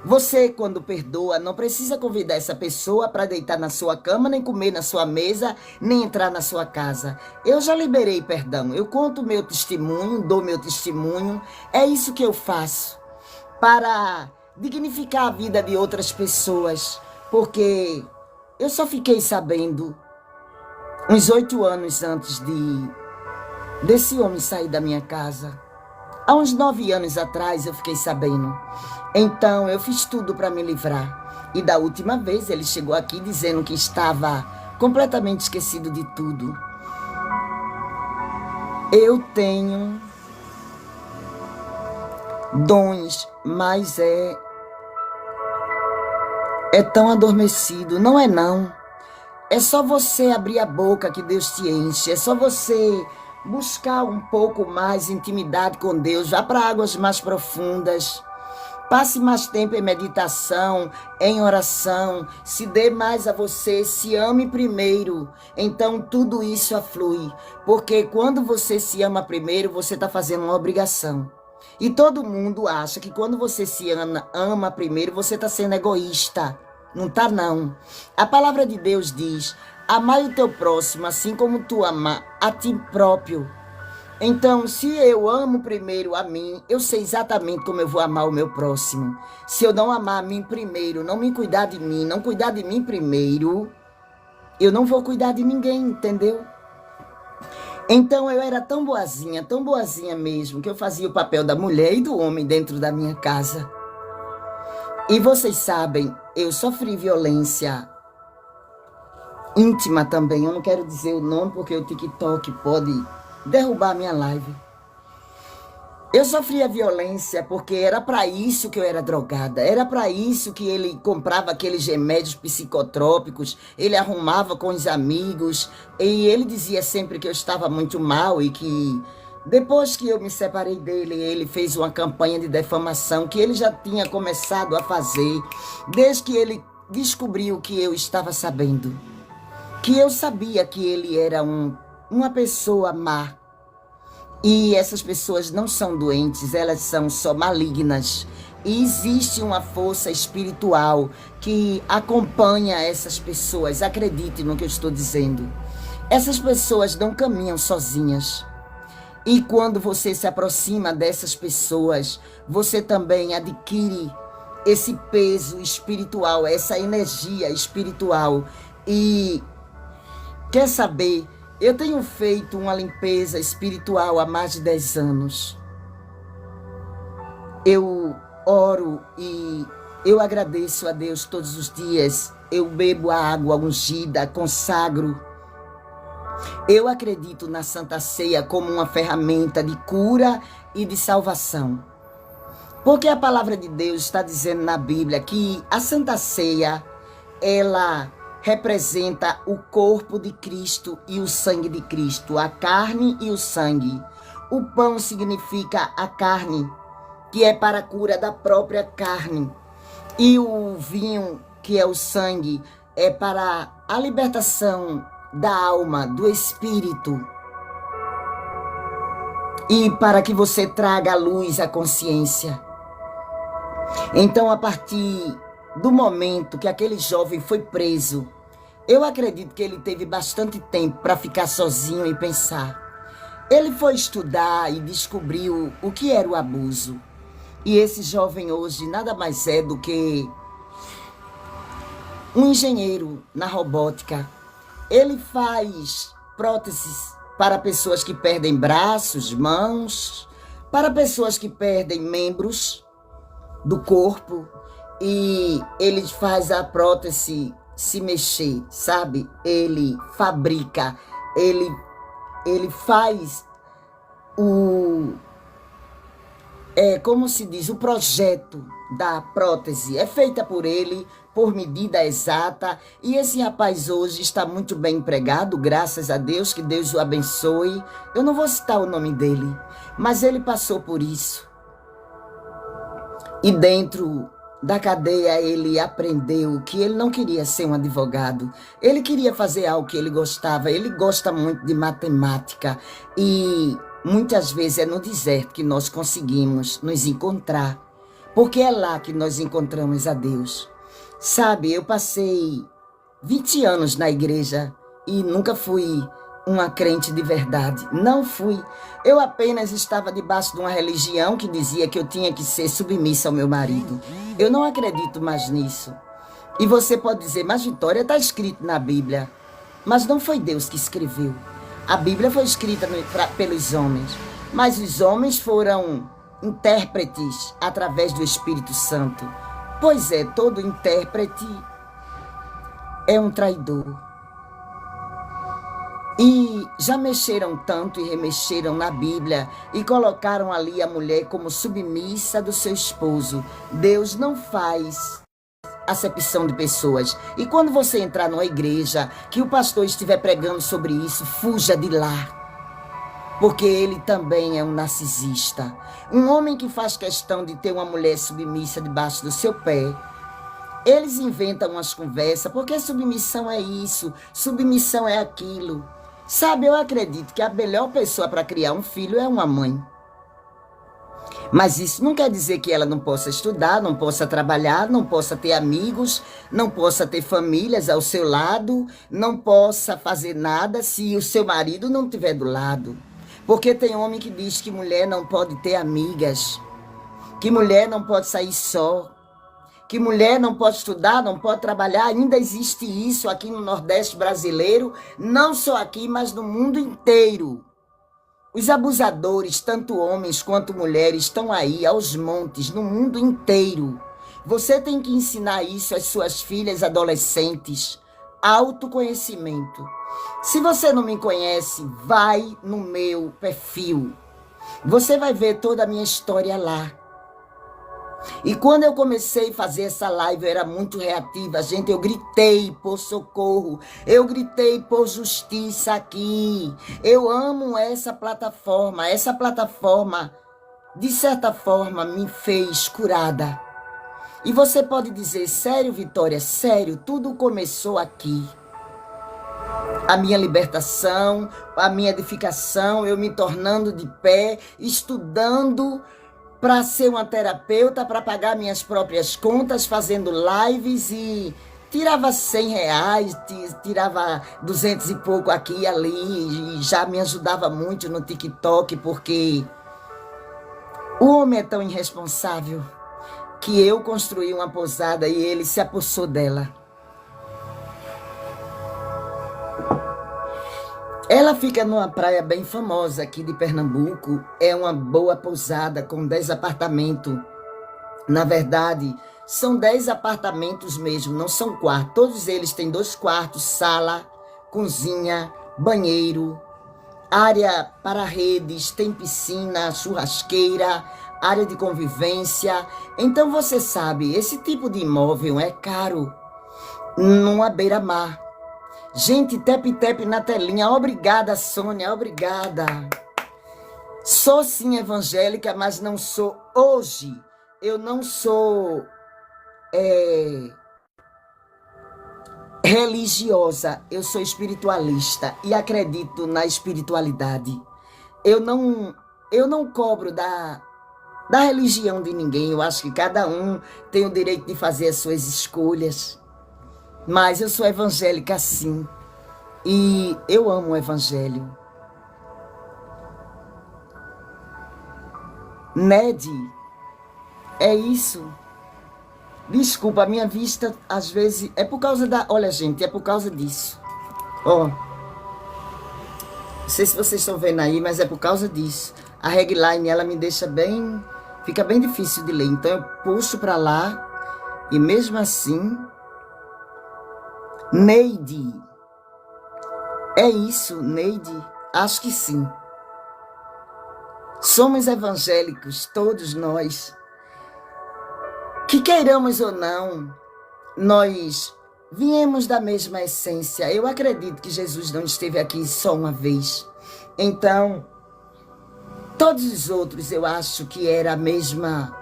Você, quando perdoa, não precisa convidar essa pessoa para deitar na sua cama, nem comer na sua mesa, nem entrar na sua casa. Eu já liberei perdão. Eu conto meu testemunho, dou meu testemunho. É isso que eu faço para dignificar a vida de outras pessoas. Porque eu só fiquei sabendo uns 8 anos antes desse homem sair da minha casa. Há uns 9 anos atrás eu fiquei sabendo. Então eu fiz tudo para me livrar. E da última vez ele chegou aqui dizendo que estava completamente esquecido de tudo. Eu tenho dons, mas é tão adormecido. Não é não. É só você abrir a boca que Deus te enche. É só você buscar um pouco mais intimidade com Deus. Vá para águas mais profundas. Passe mais tempo em meditação, em oração. Se dê mais a você. Se ame primeiro. Então tudo isso aflui. Porque quando você se ama primeiro, você está fazendo uma obrigação. E todo mundo acha que quando você se ama primeiro, você está sendo egoísta. Não tá não. A palavra de Deus diz: amai o teu próximo assim como tu ama a ti próprio. Então, se eu amo primeiro a mim, eu sei exatamente como eu vou amar o meu próximo. Se eu não amar a mim primeiro, não me cuidar de mim, não cuidar de mim primeiro, eu não vou cuidar de ninguém, entendeu? Então eu era tão boazinha mesmo, que eu fazia o papel da mulher e do homem dentro da minha casa. E vocês sabem, eu sofri violência íntima também. Eu não quero dizer o nome porque o TikTok pode derrubar minha live. Eu sofria violência porque era para isso que eu era drogada. Era para isso que ele comprava aqueles remédios psicotrópicos. Ele arrumava com os amigos. E ele dizia sempre que eu estava muito mal e que depois que eu me separei dele, ele fez uma campanha de defamação que ele já tinha começado a fazer desde que ele descobriu que eu estava sabendo. Que eu sabia que ele era uma pessoa má. E essas pessoas não são doentes, elas são só malignas. E existe uma força espiritual que acompanha essas pessoas. Acredite no que eu estou dizendo. Essas pessoas não caminham sozinhas. E quando você se aproxima dessas pessoas, você também adquire esse peso espiritual, essa energia espiritual. E quer saber? Eu tenho feito uma limpeza espiritual há mais de 10 anos. Eu oro e eu agradeço a Deus todos os dias. Eu bebo a água ungida, consagro. Eu acredito na Santa Ceia como uma ferramenta de cura e de salvação. Porque a palavra de Deus está dizendo na Bíblia que a Santa Ceia, ela representa o corpo de Cristo e o sangue de Cristo, a carne e o sangue. O pão significa a carne, que é para a cura da própria carne. E o vinho, que é o sangue, é para a libertação da alma, do espírito. E para que você traga à luz a consciência. Então, a partir do momento que aquele jovem foi preso, eu acredito que ele teve bastante tempo para ficar sozinho e pensar. Ele foi estudar e descobriu o que era o abuso. E esse jovem hoje nada mais é do que um engenheiro na robótica. Ele faz próteses para pessoas que perdem braços, mãos, para pessoas que perdem membros do corpo. E ele faz a prótese se mexer, sabe? Ele fabrica, ele faz como se diz, o projeto da prótese. É feita por ele, por medida exata. E esse rapaz hoje está muito bem empregado, graças a Deus, que Deus o abençoe. Eu não vou citar o nome dele, mas ele passou por isso. E dentro da cadeia ele aprendeu que ele não queria ser um advogado. Ele queria fazer algo que ele gostava. Ele gosta muito de matemática. E muitas vezes é no deserto que nós conseguimos nos encontrar. Porque é lá que nós encontramos a Deus. Sabe, eu passei 20 anos na igreja e nunca fui uma crente de verdade. Não fui. Eu apenas estava debaixo de uma religião que dizia que eu tinha que ser submissa ao meu marido. Eu não acredito mais nisso. E você pode dizer, mas Vitória, está escrito na Bíblia. Mas não foi Deus que escreveu. A Bíblia foi escrita pelos homens. Mas os homens foram intérpretes através do Espírito Santo. Pois é, todo intérprete é um traidor. E já mexeram tanto e remexeram na Bíblia e colocaram ali a mulher como submissa do seu esposo. Deus não faz acepção de pessoas. E quando você entrar numa igreja que o pastor estiver pregando sobre isso, fuja de lá. Porque ele também é um narcisista. Um homem que faz questão de ter uma mulher submissa debaixo do seu pé. Eles inventam umas conversas, porque submissão é isso, submissão é aquilo. Sabe, eu acredito que a melhor pessoa para criar um filho é uma mãe. Mas isso não quer dizer que ela não possa estudar, não possa trabalhar, não possa ter amigos, não possa ter famílias ao seu lado, não possa fazer nada se o seu marido não estiver do lado. Porque tem homem que diz que mulher não pode ter amigas, que mulher não pode sair só, que mulher não pode estudar, não pode trabalhar. Ainda existe isso aqui no Nordeste brasileiro, não só aqui, mas no mundo inteiro. Os abusadores, tanto homens quanto mulheres, estão aí aos montes, no mundo inteiro. Você tem que ensinar isso às suas filhas adolescentes. Autoconhecimento. Se você não me conhece, vai no meu perfil. Você vai ver toda a minha história lá. E quando eu comecei a fazer essa live, eu era muito reativa. Gente, eu gritei por socorro. Eu gritei por justiça aqui. Eu amo essa plataforma. Essa plataforma, de certa forma, me fez curada. E você pode dizer, sério, Vitória? Sério, tudo começou aqui. a minha libertação, a minha edificação, eu me tornando de pé, estudando para ser uma terapeuta, para pagar minhas próprias contas, fazendo lives e tirava R$ 100, tirava 200 e pouco aqui e ali, e já me ajudava muito no TikTok, porque o homem é tão irresponsável que eu construí uma pousada e ele se apossou dela. Ela fica numa praia bem famosa aqui de Pernambuco. É uma boa pousada com 10 apartamentos. Na verdade, são 10 apartamentos mesmo, não são quartos. Todos eles têm 2 quartos, sala, cozinha, banheiro, área para redes, tem piscina, churrasqueira, área de convivência. Então você sabe, esse tipo de imóvel é caro numa beira-mar. Gente, tep-tep na telinha. Obrigada, Sônia, obrigada. Sou sim evangélica, mas não sou hoje. Eu não sou religiosa, eu sou espiritualista e acredito na espiritualidade. Eu não cobro da religião de ninguém. Eu acho que cada um tem o direito de fazer as suas escolhas. Mas eu sou evangélica sim, e eu amo o evangelho. Ned, é isso. Desculpa, a minha vista às vezes é por causa da... Olha, gente, é por causa disso. Ó, não sei se vocês estão vendo aí, mas é por causa disso. A headline, ela me deixa bem... Fica bem difícil de ler, então eu puxo para lá e mesmo assim... Neide, é isso, Neide? Acho que sim. Somos evangélicos, todos nós. Que queiramos ou não, nós viemos da mesma essência. Eu acredito que Jesus não esteve aqui só uma vez. Então, todos os outros eu acho que era a mesma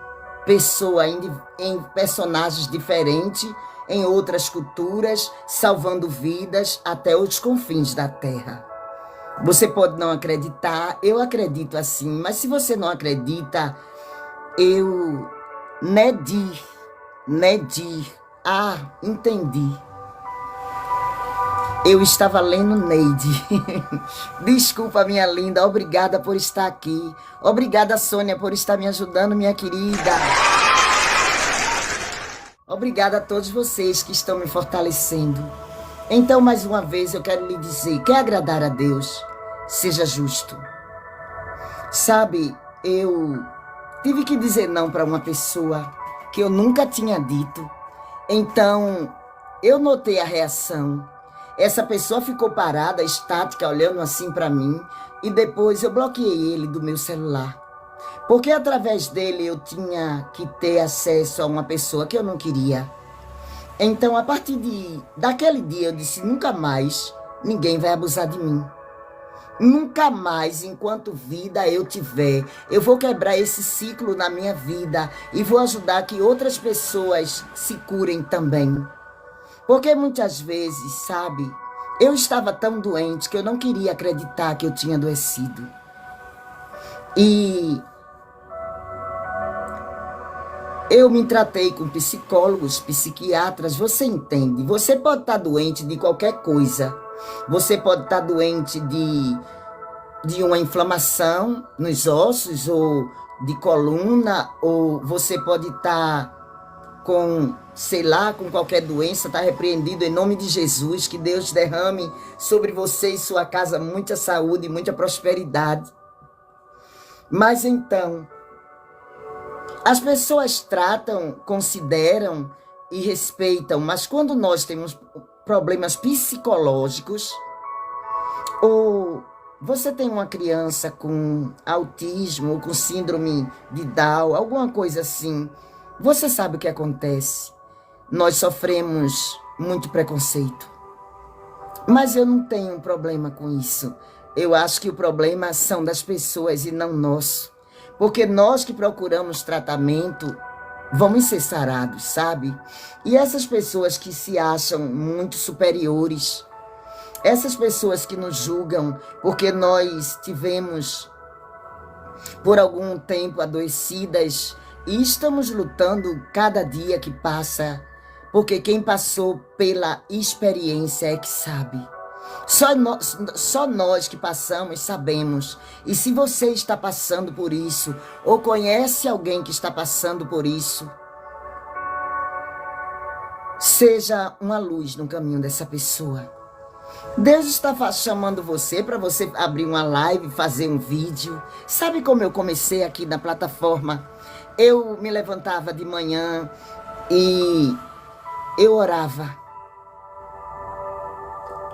pessoa em personagens diferentes, em outras culturas, salvando vidas até os confins da terra. Você pode não acreditar, eu acredito assim, mas se você não acredita, eu... Nedir, entendi. Eu estava lendo Neide. Desculpa, minha linda, obrigada por estar aqui. Obrigada, Sônia, por estar me ajudando, minha querida. Obrigada a todos vocês que estão me fortalecendo. Então, mais uma vez, eu quero lhe dizer, quer agradar a Deus, seja justo. Sabe, eu tive que dizer não para uma pessoa que eu nunca tinha dito. Então, eu notei a reação. Essa pessoa ficou parada, estática, olhando assim para mim, e depois eu bloqueei ele do meu celular. Porque através dele eu tinha que ter acesso a uma pessoa que eu não queria. Então, a partir daquele dia, eu disse, nunca mais ninguém vai abusar de mim. Nunca mais, enquanto vida eu tiver, eu vou quebrar esse ciclo na minha vida e vou ajudar que outras pessoas se curem também. Porque muitas vezes, sabe, eu estava tão doente que eu não queria acreditar que eu tinha adoecido. E eu me tratei com psicólogos, psiquiatras, você entende? Você pode estar doente de qualquer coisa. Você pode estar doente de uma inflamação nos ossos, ou de coluna, ou você pode estar com, sei lá, com qualquer doença, está repreendido em nome de Jesus. Que Deus derrame sobre você e sua casa muita saúde e muita prosperidade. Mas então, as pessoas tratam, consideram e respeitam, mas quando nós temos problemas psicológicos, ou você tem uma criança com autismo, ou com síndrome de Down, alguma coisa assim, você sabe o que acontece. Nós sofremos muito preconceito. Mas eu não tenho um problema com isso. Eu acho que o problema são das pessoas e não nosso. Porque nós que procuramos tratamento, vamos ser sarados, sabe? E essas pessoas que se acham muito superiores, Essas pessoas que nos julgam porque nós tivemos por algum tempo adoecidas e estamos lutando cada dia que passa, porque quem passou pela experiência é que sabe. Só nós que passamos sabemos. E se você está passando por isso, ou conhece alguém que está passando por isso, seja uma luz no caminho dessa pessoa. Deus está chamando você para você abrir uma live, fazer um vídeo. Sabe como eu comecei aqui na plataforma? Eu me levantava de manhã e eu orava.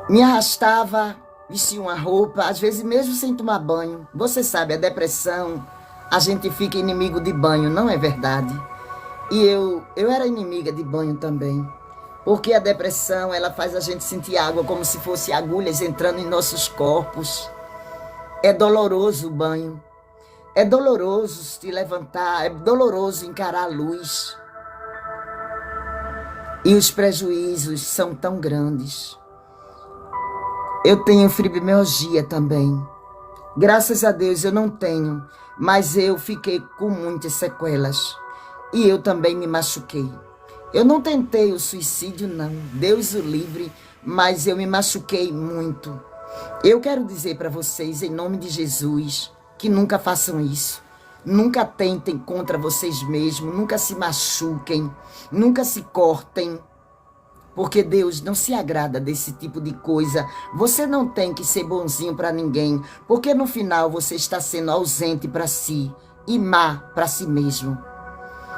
Me arrastava, vestia uma roupa, às vezes mesmo sem tomar banho. Você sabe, a depressão, a gente fica inimigo de banho, não é verdade? E eu era inimiga de banho também. Porque a depressão, ela faz a gente sentir água como se fosse agulhas entrando em nossos corpos. É doloroso o banho. É doloroso se levantar, é doloroso encarar a luz. E os prejuízos são tão grandes. Eu tenho fibromialgia também. Graças a Deus eu não tenho, mas eu fiquei com muitas sequelas. E eu também me machuquei. Eu não tentei o suicídio, não. Deus o livre, mas eu me machuquei muito. Eu quero dizer para vocês, em nome de Jesus, que nunca façam isso. Nunca tentem contra vocês mesmos, nunca se machuquem, nunca se cortem. Porque Deus não se agrada desse tipo de coisa. Você não tem que ser bonzinho para ninguém, porque no final você está sendo ausente para si e má para si mesmo.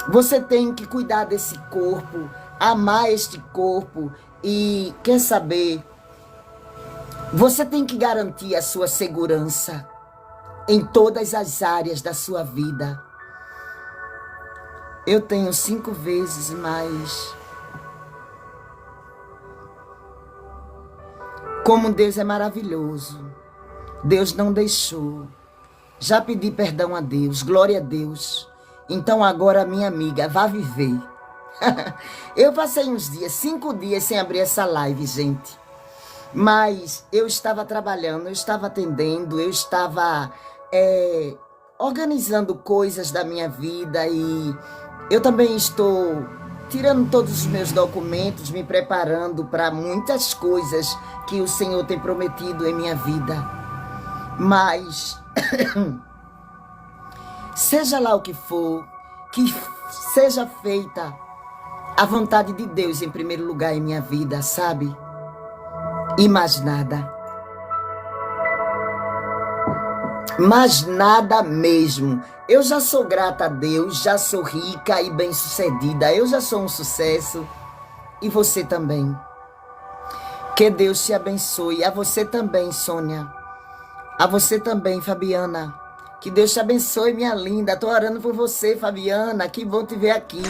Você tem que cuidar desse corpo, amar este corpo e, quer saber, você tem que garantir a sua segurança em todas as áreas da sua vida. Eu tenho 5 vezes mais. Como Deus é maravilhoso. Deus não deixou. Já pedi perdão a Deus, glória a Deus. Então agora, minha amiga, vá viver. Eu passei uns dias, 5 dias sem abrir essa live, gente. Mas eu estava trabalhando, eu estava atendendo, eu estava organizando coisas da minha vida e eu também estou tirando todos os meus documentos, me preparando para muitas coisas que o Senhor tem prometido em minha vida. Mas seja lá o que for, que seja feita a vontade de Deus em primeiro lugar em minha vida, sabe? E mais nada. Mais nada mesmo. Eu já sou grata a Deus, já sou rica e bem-sucedida. Eu já sou um sucesso. E você também. Que Deus te abençoe. A você também, Sônia. A você também, Fabiana. Que Deus te abençoe, minha linda. Tô orando por você, Fabiana. Que bom te ver aqui.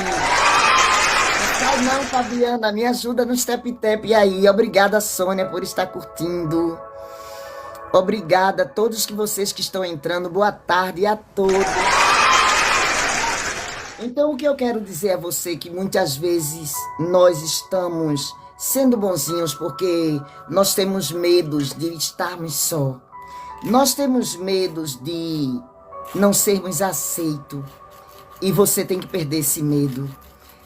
Não, Fabiana, me ajuda no step-tap aí. Obrigada, Sônia, por estar curtindo. Obrigada a todos vocês que estão entrando. Boa tarde a todos. Então, o que eu quero dizer a você é que muitas vezes nós estamos sendo bonzinhos porque nós temos medos de estarmos só. Nós temos medos de não sermos aceitos. E você tem que perder esse medo.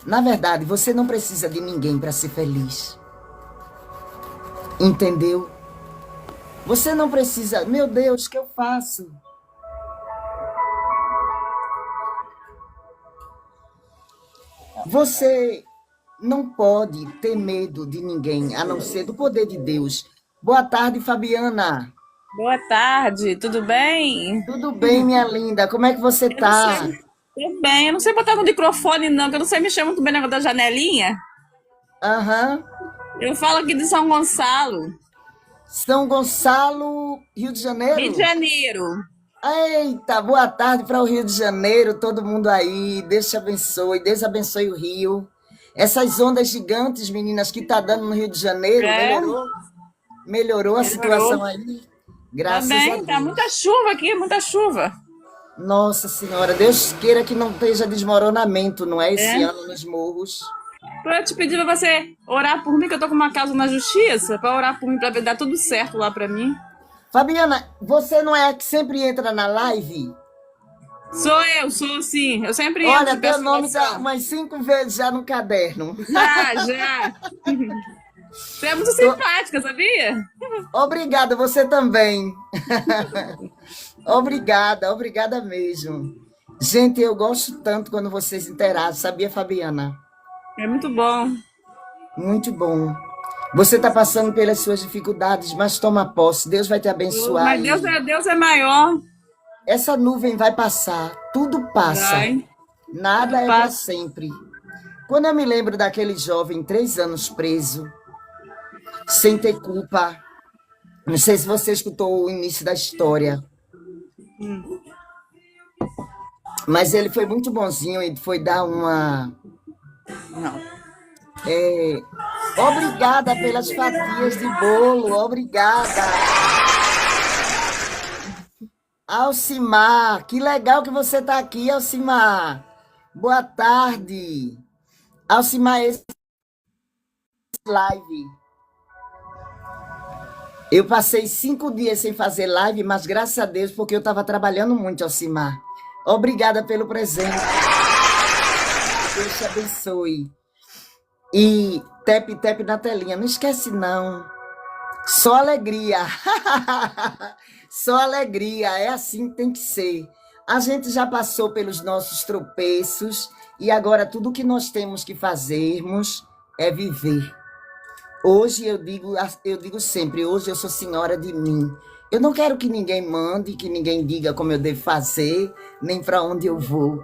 Na verdade, você não precisa de ninguém para ser feliz. Entendeu? Você não precisa... Meu Deus, o que eu faço? Você não pode ter medo de ninguém, a não ser do poder de Deus. Boa tarde, Fabiana. Boa tarde, tudo bem? Tudo bem, minha linda? Como é que você tá? Tudo bem, eu não sei botar no microfone não, que eu não sei mexer muito bem na negócio da janelinha. Aham. Eu falo aqui de São Gonçalo. São Gonçalo, Rio de Janeiro? Rio de Janeiro. Eita, boa tarde para o Rio de Janeiro, todo mundo aí. Deus te abençoe, Deus abençoe o Rio. Essas ondas gigantes, meninas, que tá dando no Rio de Janeiro, melhorou a situação aí? Graças a Deus. Tá muita chuva aqui, muita chuva. Nossa Senhora, Deus queira que não esteja desmoronamento, não é? Esse ano nos morros. Pra te pedir pra você orar por mim, que eu tô com uma causa na justiça, pra orar por mim, pra dar tudo certo lá pra mim. Fabiana, você não é a que sempre entra na live? Sou sim. Eu sempre entro Olha, e teu peço nome tá oração. umas 5 vezes já no caderno. Já. Você é muito Tô- simpática, sabia? Obrigada, você também. Obrigada mesmo. Gente, eu gosto tanto quando vocês interagem, sabia, Fabiana? É muito bom. Muito bom. Você está passando pelas suas dificuldades, mas toma posse. Deus vai te abençoar Mas e Deus é maior. essa nuvem vai passar. Tudo passa. Vai. Nada Tudo é para passa. sempre. Quando eu me lembro daquele jovem, 3 anos preso, sem ter culpa. Não sei se você escutou o início da história, mas ele foi muito bonzinho e foi dar uma. Não. Obrigada pelas fatias de bolo, obrigada. Alcimar, que legal que você está aqui, Alcimar. Boa tarde. Alcimar, esse live. Eu passei 5 dias sem fazer live, mas graças a Deus, porque eu estava trabalhando muito, Alcimar. Obrigada pelo presente. Deus te abençoe. E tap na telinha. Não esquece, não. Só alegria. Só alegria. É assim que tem que ser. A gente já passou pelos nossos tropeços e agora tudo que nós temos que fazermos é viver. Hoje eu digo sempre, hoje eu sou senhora de mim. Eu não quero que ninguém mande, que ninguém diga como eu devo fazer, nem para onde eu vou.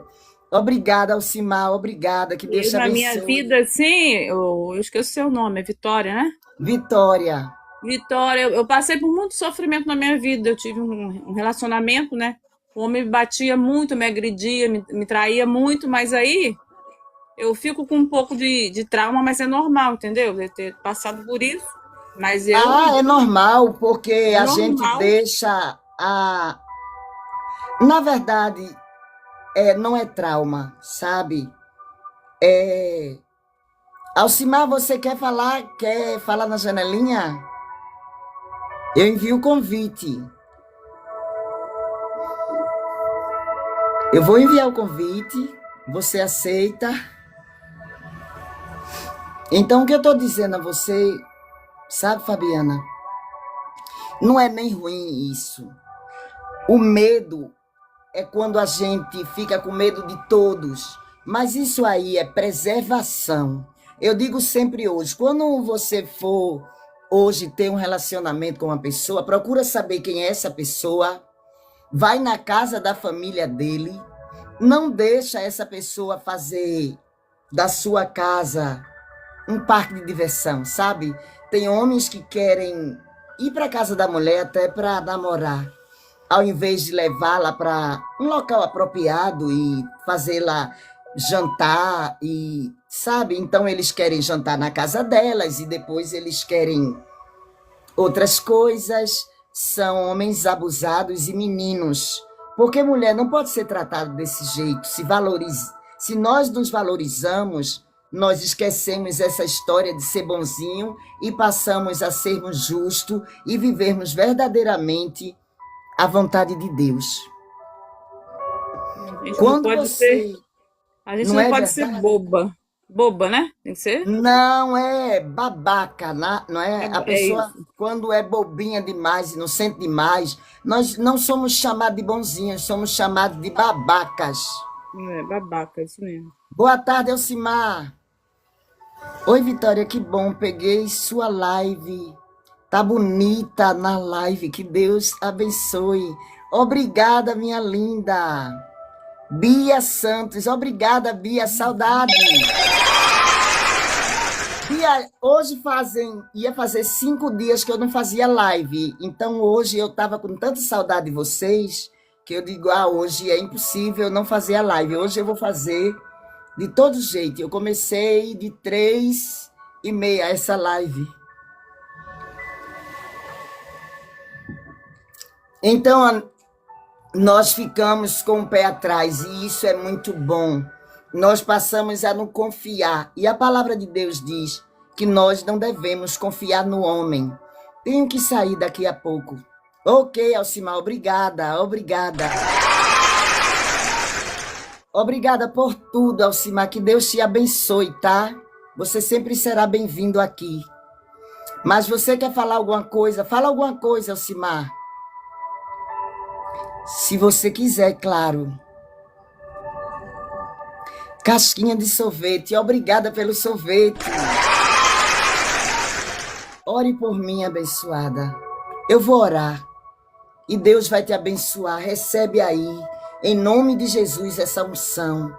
Obrigada, Alcimar, obrigada, que Deus te Na minha abençoe. vida, assim, eu esqueci o seu nome, é Vitória, né? Vitória. Vitória, eu passei por muito sofrimento na minha vida. Eu tive um relacionamento, né? O homem me batia muito, me agredia, me traía muito, mas aí eu fico com um pouco de trauma, mas é normal, entendeu? Eu ter passado por isso. Mas É normal, porque é a gente normal. deixa a. Na verdade, não é trauma, sabe? Alcimar, você quer falar? Quer falar na janelinha? Eu envio o convite. Eu vou enviar o convite, você aceita. Então, o que eu estou dizendo a você, sabe, Fabiana? Não é nem ruim isso. O medo é quando a gente fica com medo de todos. Mas isso aí é preservação. Eu digo sempre hoje, quando você for hoje ter um relacionamento com uma pessoa, procura saber quem é essa pessoa, vai na casa da família dele, não deixa essa pessoa fazer da sua casa um parque de diversão, sabe? Tem homens que querem ir para a casa da mulher até para namorar, ao invés de levá-la para um local apropriado e fazê-la jantar e, sabe? Então eles querem jantar na casa delas e depois eles querem outras coisas. São homens abusados e meninos. Porque mulher não pode ser tratada desse jeito. Se nós nos valorizamos, nós esquecemos essa história de ser bonzinho e passamos a sermos justos e vivermos verdadeiramente a vontade de Deus. A gente não Quando pode ser, você a gente não não é pode ser verdade, boba. Boba, né? Tem que ser? não é babaca, não é? A É pessoa, isso. quando é bobinha demais, inocente demais, nós não somos chamados de bonzinhos, somos chamados de babacas. É babaca, isso mesmo. Boa tarde, Elcimar. Oi, Vitória, que bom, peguei sua live. Tá bonita na live, que Deus abençoe. Obrigada, minha linda. Bia Santos, obrigada, Bia, saudade. Bia, hoje ia fazer 5 dias que eu não fazia live, então hoje eu estava com tanta saudade de vocês, que eu digo, hoje é impossível não fazer a live, hoje eu vou fazer de todo jeito. Eu comecei de 3h30 essa live. Então, nós ficamos com o pé atrás, e isso é muito bom, nós passamos a não confiar. E a palavra de Deus diz que nós não devemos confiar no homem. Tenho que sair daqui a pouco. Ok, Alcimar, obrigada, obrigada. Obrigada por tudo, Alcimar. Que Deus te abençoe, tá? Você sempre será bem-vindo aqui. Mas você quer falar alguma coisa? Fala alguma coisa, Alcimar. Se você quiser, claro. Casquinha de sorvete. Obrigada pelo sorvete. Ore por mim, abençoada. Eu vou orar. E Deus vai te abençoar. Recebe aí, em nome de Jesus, essa unção.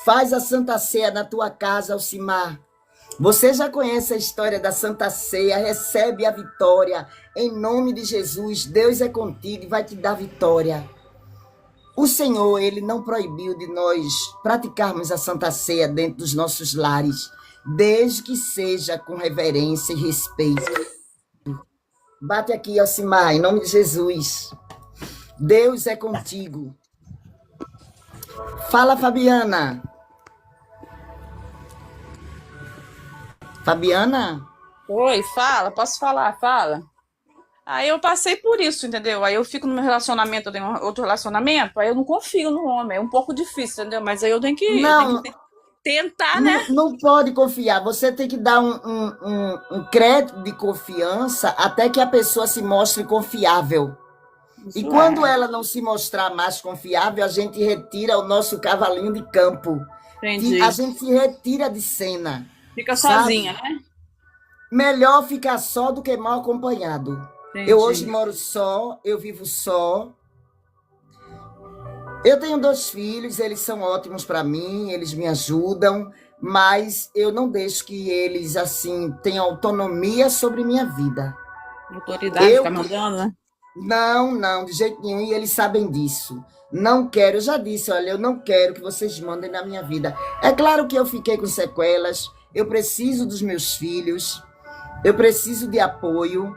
Faz a Santa Ceia na tua casa, Alcimar. Você já conhece a história da Santa Ceia. Recebe a vitória. Em nome de Jesus, Deus é contigo e vai te dar vitória. O Senhor, Ele não proibiu de nós praticarmos a Santa Ceia dentro dos nossos lares, desde que seja com reverência e respeito. Bate aqui, Alcimar, em nome de Jesus. Deus é contigo. Fala, Fabiana. Fabiana? Oi, fala, posso falar? Fala. Aí eu passei por isso, entendeu? Aí eu fico no meu relacionamento, eu tenho outro relacionamento, aí eu não confio no homem, é um pouco difícil, entendeu? Mas aí eu tenho que Não, tentar, né? não pode confiar. Você tem que dar um crédito de confiança até que a pessoa se mostre confiável. E Isso quando é. ela não se mostrar mais confiável, a gente retira o nosso cavalinho de campo. Entendi. A gente se retira de cena, Fica sabe? sozinha, né? Melhor ficar só do que mal acompanhado. Eu hoje Entendi. moro só, eu vivo só. Eu tenho 2 filhos, eles são ótimos para mim, eles me ajudam, mas eu não deixo que eles, assim, tenham autonomia sobre minha vida. Autoridade Eu fica mandando, né? Não, de jeito nenhum, e eles sabem disso. Não quero, eu já disse, olha, eu não quero que vocês mandem na minha vida. É claro que eu fiquei com sequelas, eu preciso dos meus filhos, eu preciso de apoio,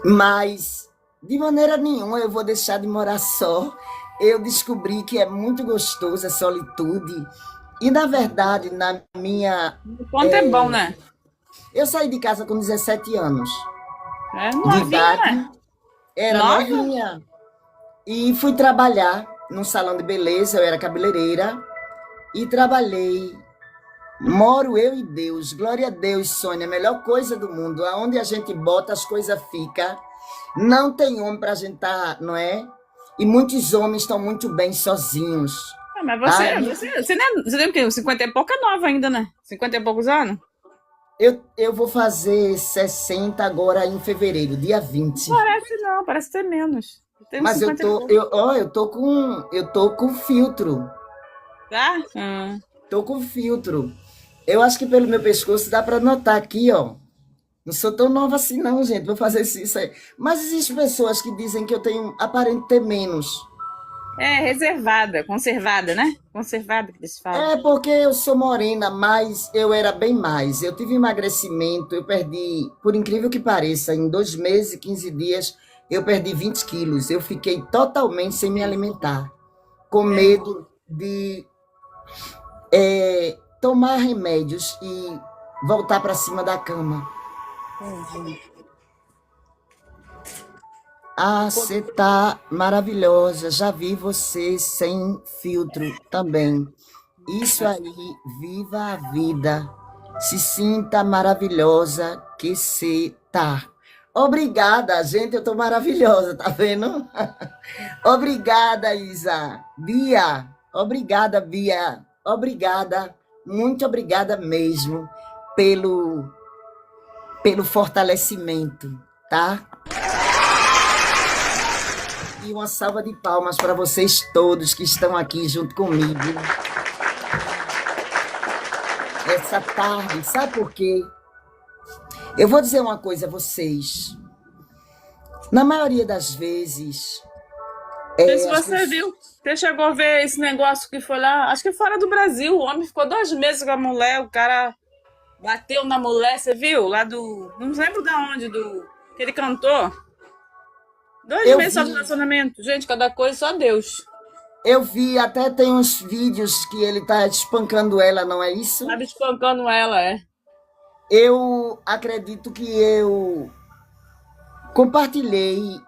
mas de maneira nenhuma eu vou deixar de morar só. Eu descobri que é muito gostoso a solitude. E, na verdade, na minha... O ponto é bom, né? Eu saí de casa com 17 anos É de novinha, idade. né? Era Nova? novinha. E fui trabalhar num salão de beleza, eu era cabeleireira. E trabalhei. Moro eu e Deus. Glória a Deus, Sônia. A melhor coisa do mundo. Aonde a gente bota, as coisas ficam. Não tem homem pra gente estar, não é? E muitos homens estão muito bem sozinhos. Ah, mas Ai, você tem o quê? 50 e pouco é nova ainda, né? 50 e poucos anos? eu vou fazer 60 agora em fevereiro, dia 20. Parece não, parece ter menos. Eu tenho uns Mas 50 e pouco. eu tô com filtro. Tá? Tô com filtro. Eu acho que pelo meu pescoço dá pra notar aqui, ó. Não sou tão nova assim não, gente. Vou fazer isso aí. Mas existem pessoas que dizem que eu tenho aparente ter menos. É, reservada, conservada, né? Conservada que eles falam. É porque eu sou morena, mas eu era bem mais. Eu tive emagrecimento, eu perdi, por incrível que pareça, em 2 meses e 15 dias, eu perdi 20 quilos. Eu fiquei totalmente sem me alimentar, com medo de tomar remédios e voltar para cima da cama. Ah, você tá maravilhosa. Já vi você sem filtro também. Isso aí, viva a vida. Se sinta maravilhosa que você tá. Obrigada, gente, eu tô maravilhosa, tá vendo? Obrigada, Isa. Bia, obrigada, Bia. Obrigada, muito obrigada mesmo pelo fortalecimento, tá? E uma salva de palmas para vocês todos que estão aqui junto comigo. Essa tarde, sabe por quê? Eu vou dizer uma coisa a vocês. Na maioria das vezes... Não sei se você viu. Você chegou a ver esse negócio que foi lá, acho que fora do Brasil. O homem ficou 2 meses com a mulher, o cara bateu na mulher, você viu? Lá do. Não lembro de onde, que ele cantou. 2 Eu meses só de vi. relacionamento. Gente, cada coisa só Deus. Eu vi, até tem uns vídeos que ele tá espancando ela, não é isso? Sabe, espancando ela, é. Eu acredito que eu compartilhei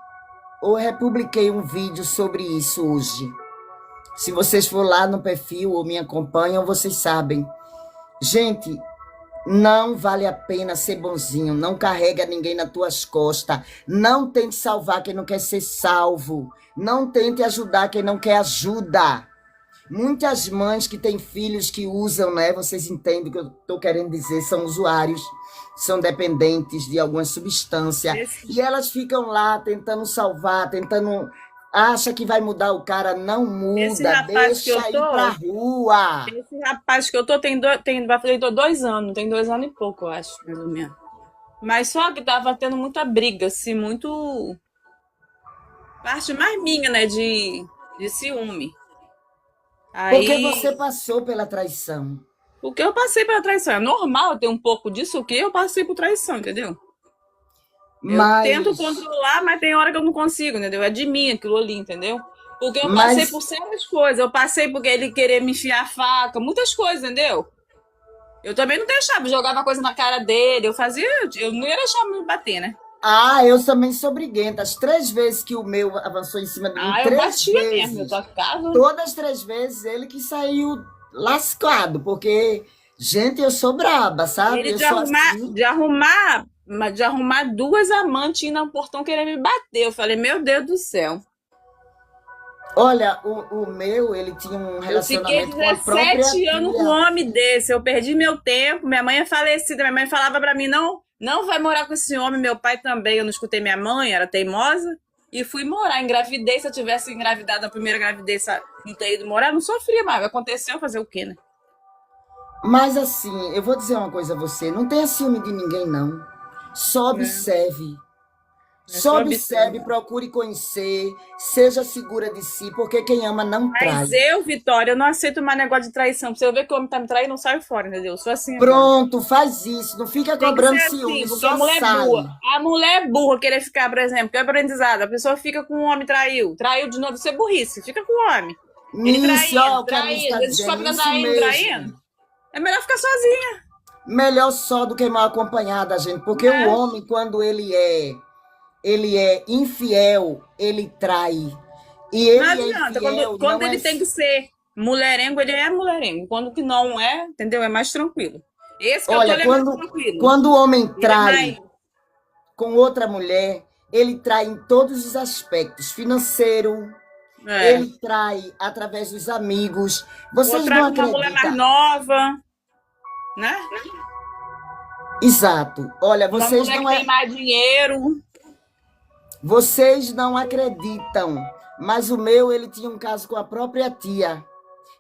ou republiquei um vídeo sobre isso hoje. Se vocês for lá no perfil ou me acompanham, vocês sabem. Gente, não vale a pena ser bonzinho, não carrega ninguém nas tuas costas, não tente salvar quem não quer ser salvo, não tente ajudar quem não quer ajuda. Muitas mães que têm filhos que usam, né? Vocês entendem o que eu estou querendo dizer, são usuários, são dependentes de alguma substância, e elas ficam lá tentando salvar, tentando... Acha que vai mudar o cara, não Esse muda, rapaz que eu deixa ir pra tô, rua. esse rapaz que eu tô vai fazer 2 anos, tem 2 anos e pouco, eu acho, mais ou menos. Mas só que tava tendo muita briga, assim, muito. Parte mais minha, né, de ciúme. Porque Aí, você passou pela traição. porque eu passei pela traição. É normal eu ter um pouco disso, que eu passei por traição, entendeu? Eu tento Mas, controlar, mas tem hora que eu não consigo, entendeu? É de mim aquilo ali, entendeu? Porque eu passei mas, por sérias coisas. Eu passei porque ele querer me enfiar a faca, muitas coisas, entendeu? Eu também não deixava, jogava coisa na cara dele. Eu não ia deixar me bater, né? eu também sou briguenta. As 3 vezes que o meu avançou em cima de mim, Ah, eu 3 batia mesmo, eu vezes, tocava. todas as 3 vezes ele que saiu lascado, porque, gente, eu sou braba, sabe? Ele Eu sou assim. de arrumar duas amantes indo no portão querendo me bater. Eu falei, meu Deus do céu. Olha, o meu, ele tinha um Eu fiquei relacionamento com a própria 17 anos com um tia. homem desse. Eu perdi meu tempo. Minha mãe é falecida. Minha mãe falava pra mim, não, não vai morar com esse homem. Meu pai também. Eu não escutei minha mãe, era teimosa. E fui morar. Engravidei. Se eu tivesse engravidado na primeira gravidez, não ter ido morar, não sofria mais. Aconteceu, fazer o quê, né? Mas assim, eu vou dizer uma coisa a você, não tenha ciúme de ninguém, não. Só observe. É Só só observe, observar. procure conhecer, seja segura de si, porque quem ama não Mas trai. eu, Vitória, eu não aceito mais negócio de traição. Se eu ver que o homem tá me traindo, não saio fora, entendeu? Eu sou assim agora. Pronto, faz isso, não fica Tem que ser cobrando assim, ciúme, porque a só mulher é sai. burra. A mulher é burra querer ficar, por exemplo, que é aprendizado. A pessoa fica com o homem, traiu. Traiu de novo, isso é burrice. Fica com o homem. Ele Nisso, ó, traindo, o que a Nisso traindo. está Eles ficam dizendo, isso traindo, traindo. mesmo. É melhor ficar sozinha, Melhor só do que mal acompanhada, gente, porque o né? homem, quando ele é infiel, ele trai. E Não ele é adianta. Quando, infiel, quando não é. ele tem que ser mulherengo, ele é mulherengo. Quando que não é, entendeu? É mais tranquilo. Esse que eu tô, Olha, ele é mais quando, tranquilo. quando o homem Ele é mais. trai com outra mulher, ele trai em todos os aspectos, financeiro, É. ele trai através dos amigos. Vocês Outra não com uma mulher mais acreditam? nova, né? Exato. Olha, Uma mulher que tem mais dinheiro. vocês não acreditam, mas o meu, ele tinha um caso com a própria tia.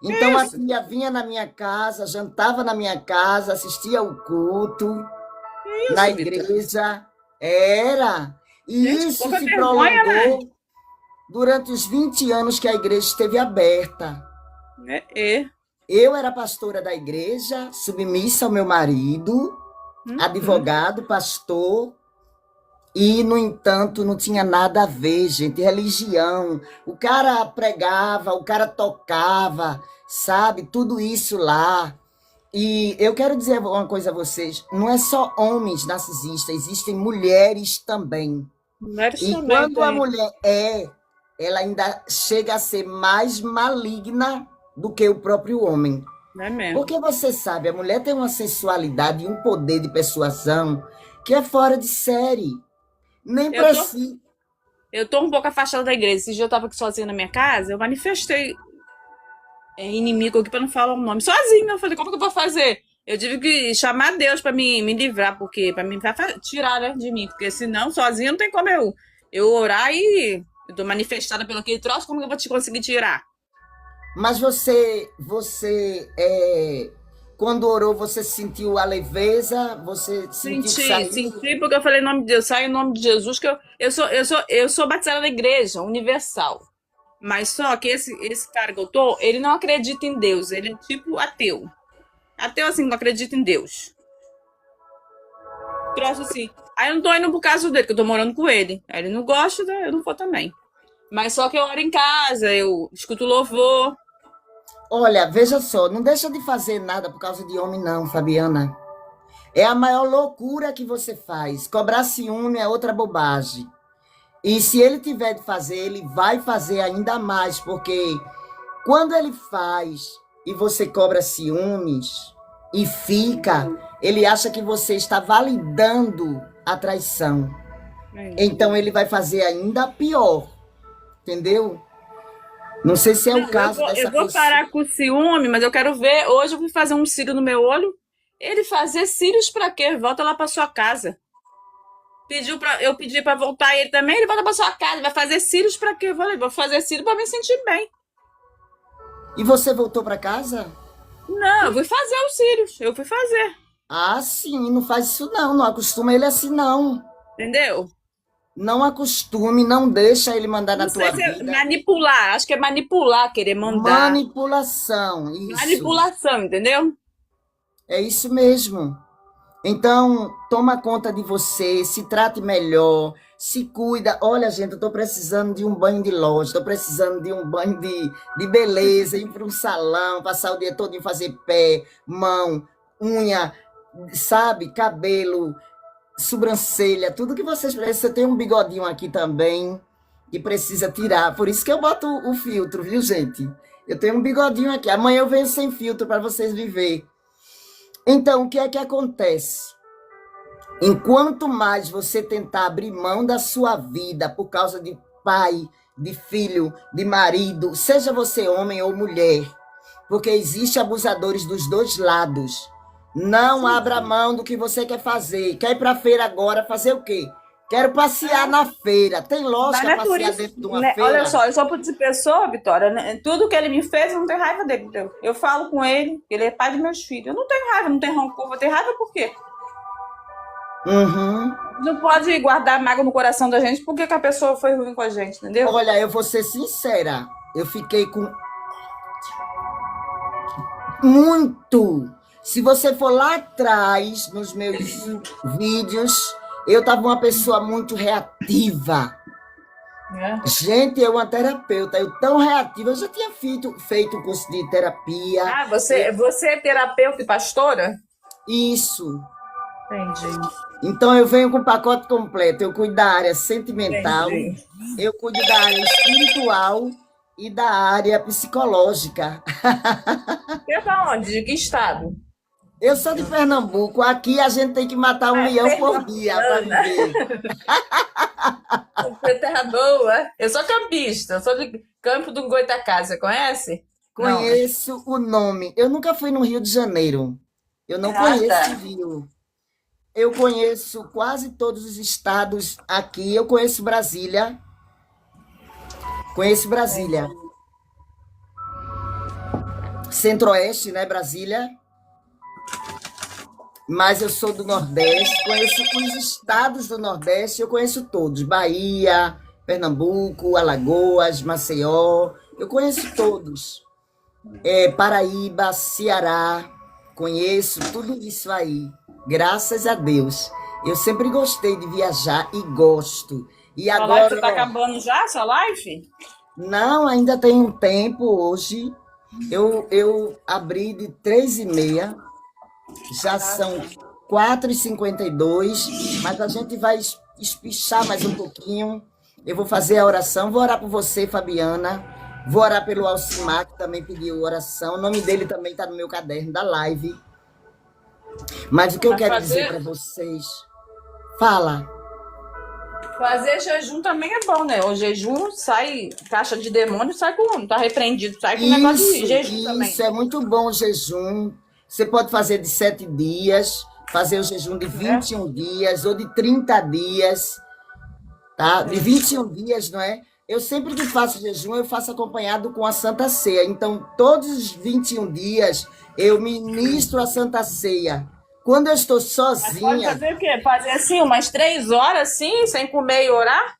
Então a Isso, tia vinha na minha casa, jantava na minha casa, assistia ao culto na isso, Vitor. igreja. Era. E Gente, isso pouca se vergonha, né? prolongou durante os 20 anos que a igreja esteve aberta. É. Eu era pastora da igreja, submissa ao meu marido, advogado, pastor, e, no entanto, não tinha nada a ver, gente, religião. O cara pregava, o cara tocava, sabe? Tudo isso lá. E eu quero dizer uma coisa a vocês: não é só homens narcisistas, existem mulheres também. Mulheres E também quando a tem. mulher ela ainda chega a ser mais maligna do que o próprio homem. Não é mesmo? Porque você sabe, a mulher tem uma sensualidade e um poder de persuasão que é fora de série. Nem Eu tô, precisa. eu tô um pouco afastada da igreja. Esse dia eu tava aqui sozinha na minha casa, eu manifestei inimigo aqui pra não falar o nome. Sozinha, eu falei, como que eu vou fazer? Eu tive que chamar Deus pra me livrar, porque pra me tirar, né, de mim. Porque senão, sozinha não tem como eu orar e eu tô manifestada pelo aquele troço, como que eu vou te conseguir tirar? Mas você quando orou, você sentiu a leveza? Você sentiu que saiu? Senti, porque eu falei em nome de Deus, sai em nome de Jesus, que eu sou batizada na igreja universal. Mas só que esse cara que eu tô, ele não acredita em Deus, ele é tipo ateu. Ateu assim, não acredita em Deus. Troço assim. Aí eu não tô indo por causa dele, que eu tô morando com ele. Aí ele não gosta, eu não vou também. Mas só que eu oro em casa, eu escuto louvor. Olha, veja só, não deixa de fazer nada por causa de homem, não, Fabiana. É a maior loucura que você faz. Cobrar ciúme é outra bobagem. E se ele tiver de fazer, ele vai fazer ainda mais, porque quando ele faz e você cobra ciúmes e fica, ele acha que você está validando a traição. Então ele vai fazer ainda pior, entendeu? Não sei se é o Não, caso dessa eu vou pessoa. parar com o ciúme, mas eu quero ver. Hoje eu fui fazer um cílio no meu olho. Ele fazer cílios pra quê? Volta lá pra sua casa. Eu pedi pra voltar e ele também, ele volta pra sua casa. Vai fazer cílios pra quê? Eu falei, vou fazer cílio pra me sentir bem. E você voltou para casa? Não, eu fui fazer os cílios. Eu fui fazer. Ah, sim, não faz isso não, não acostuma ele assim não. Entendeu? Não acostume, não deixa ele mandar Não na sei tua se é vida. manipular. Acho que é manipular, querer mandar. Manipulação, isso. Manipulação, entendeu? É isso mesmo. Então, toma conta de você, se trate melhor, se cuida. Olha, gente, eu tô precisando de um banho de loja, tô precisando de um banho de beleza, ir para um salão, passar o dia todo em fazer pé, mão, unha, sabe, cabelo, sobrancelha, tudo que vocês precisam. Você tem um bigodinho aqui também que precisa tirar, por isso que eu boto o filtro, viu, gente? Eu tenho um bigodinho aqui. Amanhã eu venho sem filtro para vocês viver. Então, o que é que acontece? Enquanto mais você tentar abrir mão da sua vida por causa de pai, de filho, de marido, seja você homem ou mulher, porque existem abusadores dos dois lados. Não abra mão do que você quer fazer. Quer ir para a feira agora, fazer o quê? Quero passear na feira. Tem Mas lógica não é por passear isso, dentro de uma né? feira? Olha só, eu sou tipo de pessoa, Vitória, né? Tudo que ele me fez, eu não tenho raiva dele, entendeu? Eu falo com ele, ele é pai dos meus filhos. Eu não tenho raiva, não tenho rancor. Vou ter raiva por quê? Uhum. Não pode guardar mágoa no coração da gente porque que a pessoa foi ruim com a gente, entendeu? Olha, eu vou ser sincera. Eu fiquei com muito. Se você for lá atrás, nos meus vídeos, eu estava uma pessoa muito reativa. É. Gente, eu uma terapeuta, eu tão reativa, eu já tinha feito um curso de terapia. Ah, você é terapeuta e pastora? Isso. Entendi. Então eu venho com o pacote completo. Eu cuido da área sentimental, Entendi. eu cuido da área espiritual e da área psicológica. Você é da onde? De que estado? Eu sou de Pernambuco. Aqui a gente tem que matar 1 leão por dia para viver. Você é terra boa? Eu sou campista, eu sou de Campo do Goitacazes, você conhece? Não, né? Conheço o nome. Eu nunca fui no Rio de Janeiro. Eu não Ah, conheço tá. o Rio. Eu conheço quase todos os estados aqui. Eu conheço Brasília. Conheço Brasília. Centro-Oeste, né, Brasília? Mas eu sou do Nordeste, conheço os estados do Nordeste, eu conheço todos. Bahia, Pernambuco, Alagoas, Maceió, eu conheço todos. Paraíba, Ceará, conheço tudo isso aí. Graças a Deus. Eu sempre gostei de viajar e gosto. E Sua live agora, você tá acabando já, sua live? não, ainda tem um tempo hoje. Eu abri de 3h30, já são 4h52, mas a gente vai espichar mais um pouquinho. Eu vou fazer a oração, vou orar por você, Fabiana, vou orar pelo Alcimar, que também pediu oração. O nome dele também está no meu caderno da live. Mas o que eu Mas quero dizer para vocês... Fala. fazer jejum também é bom, né? O jejum sai, caixa de demônio sai com, tá repreendido, sai com negócio de jejum também. Isso, é muito bom o jejum. Você pode fazer de 7 dias, fazer o jejum de 21 dias ou de 30 dias, tá? De 21 dias, não é? Eu sempre que faço jejum, eu faço acompanhado com a Santa Ceia. Então, todos os 21 dias, eu ministro a Santa Ceia. Quando eu estou Mas pode sozinha... fazer o quê? Fazer assim, umas 3 horas, assim, sem comer e orar?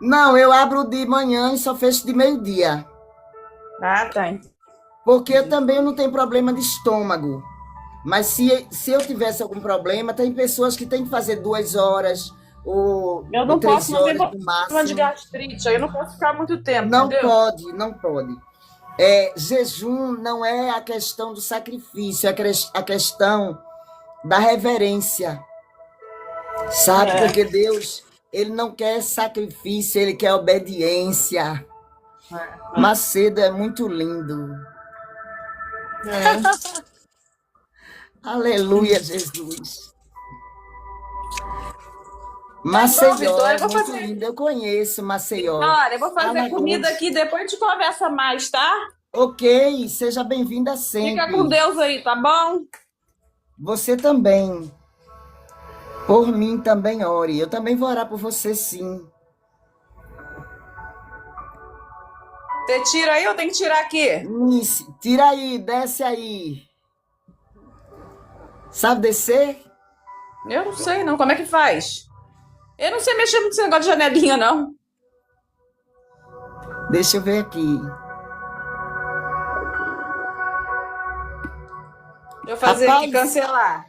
Não, eu abro de manhã e só fecho de meio-dia. Ah, tá. Porque eu também não tenho problema de estômago. Mas se eu tivesse algum problema, tem pessoas que têm que fazer 2 horas, Eu o não 3 posso fazer horas no problema de máximo. gastrite, aí eu não posso ficar muito tempo, Não entendeu? pode, não pode. Jejum não é a questão do sacrifício, é a questão da reverência, sabe? É, Porque Deus, ele não quer sacrifício, ele quer obediência. Macedo é muito lindo. é. Aleluia, Jesus. Tá bom, Maceió Vitor, é eu vou muito fazer. lindo. Eu conheço Maceió. Olha, eu vou fazer comida Alagoas. aqui, depois a gente conversa mais, tá? Ok, seja bem-vinda Fica com sempre. Deus aí, tá bom? Você também. Por mim também ore. Eu também vou orar por você, sim. Você tira aí ou tem que tirar aqui? Nice, tira aí, desce aí. Sabe descer? Eu não sei, não. Como é que faz? Eu não sei mexer muito nesse negócio de janelinha, não. Deixa eu ver aqui. Deixa eu fazer aqui, Rapaz, cancelar.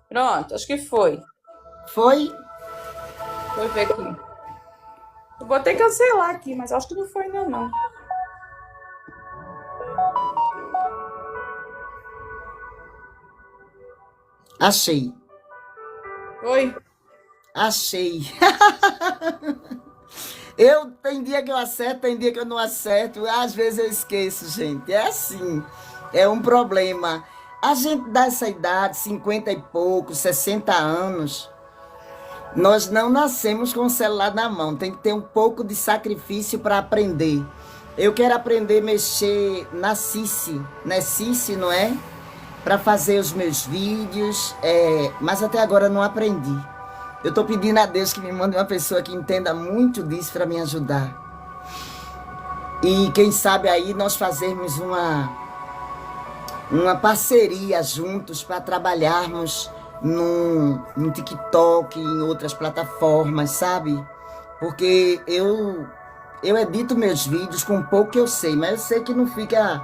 Pronto, acho que foi. foi? Deixa eu ver aqui. Eu botei cancelar aqui, mas acho que não foi ainda, não. Achei. Oi? Achei. Tem dia que eu acerto, tem dia que eu não acerto. Às vezes eu esqueço, gente. É assim. É um problema. A gente dessa idade, 50 e poucos, 60 anos, nós não nascemos com o celular na mão. Tem que ter um pouco de sacrifício para aprender. Eu quero aprender a mexer na Cici. Não é Cici, não é? Para fazer os meus vídeos. Mas até agora eu não aprendi. Eu estou pedindo a Deus que me mande uma pessoa que entenda muito disso para me ajudar. E quem sabe aí nós fazermos uma parceria juntos para trabalharmos no TikTok, em outras plataformas, sabe? Porque eu edito meus vídeos com pouco que eu sei, mas eu sei que não fica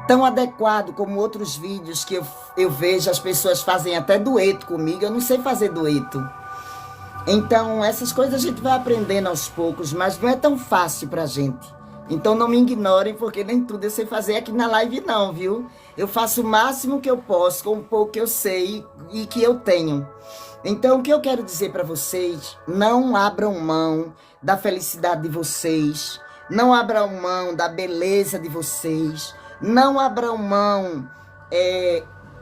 tão adequado como outros vídeos que eu vejo, as pessoas fazem até dueto comigo, eu não sei fazer dueto. Então, essas coisas a gente vai aprendendo aos poucos, mas não é tão fácil pra gente. Então, não me ignorem, porque nem tudo eu sei fazer aqui na live não, viu? Eu faço o máximo que eu posso, com o pouco que eu sei e que eu tenho. Então, o que eu quero dizer pra vocês, não abram mão da felicidade de vocês, não abram mão da beleza de vocês, não abram mão,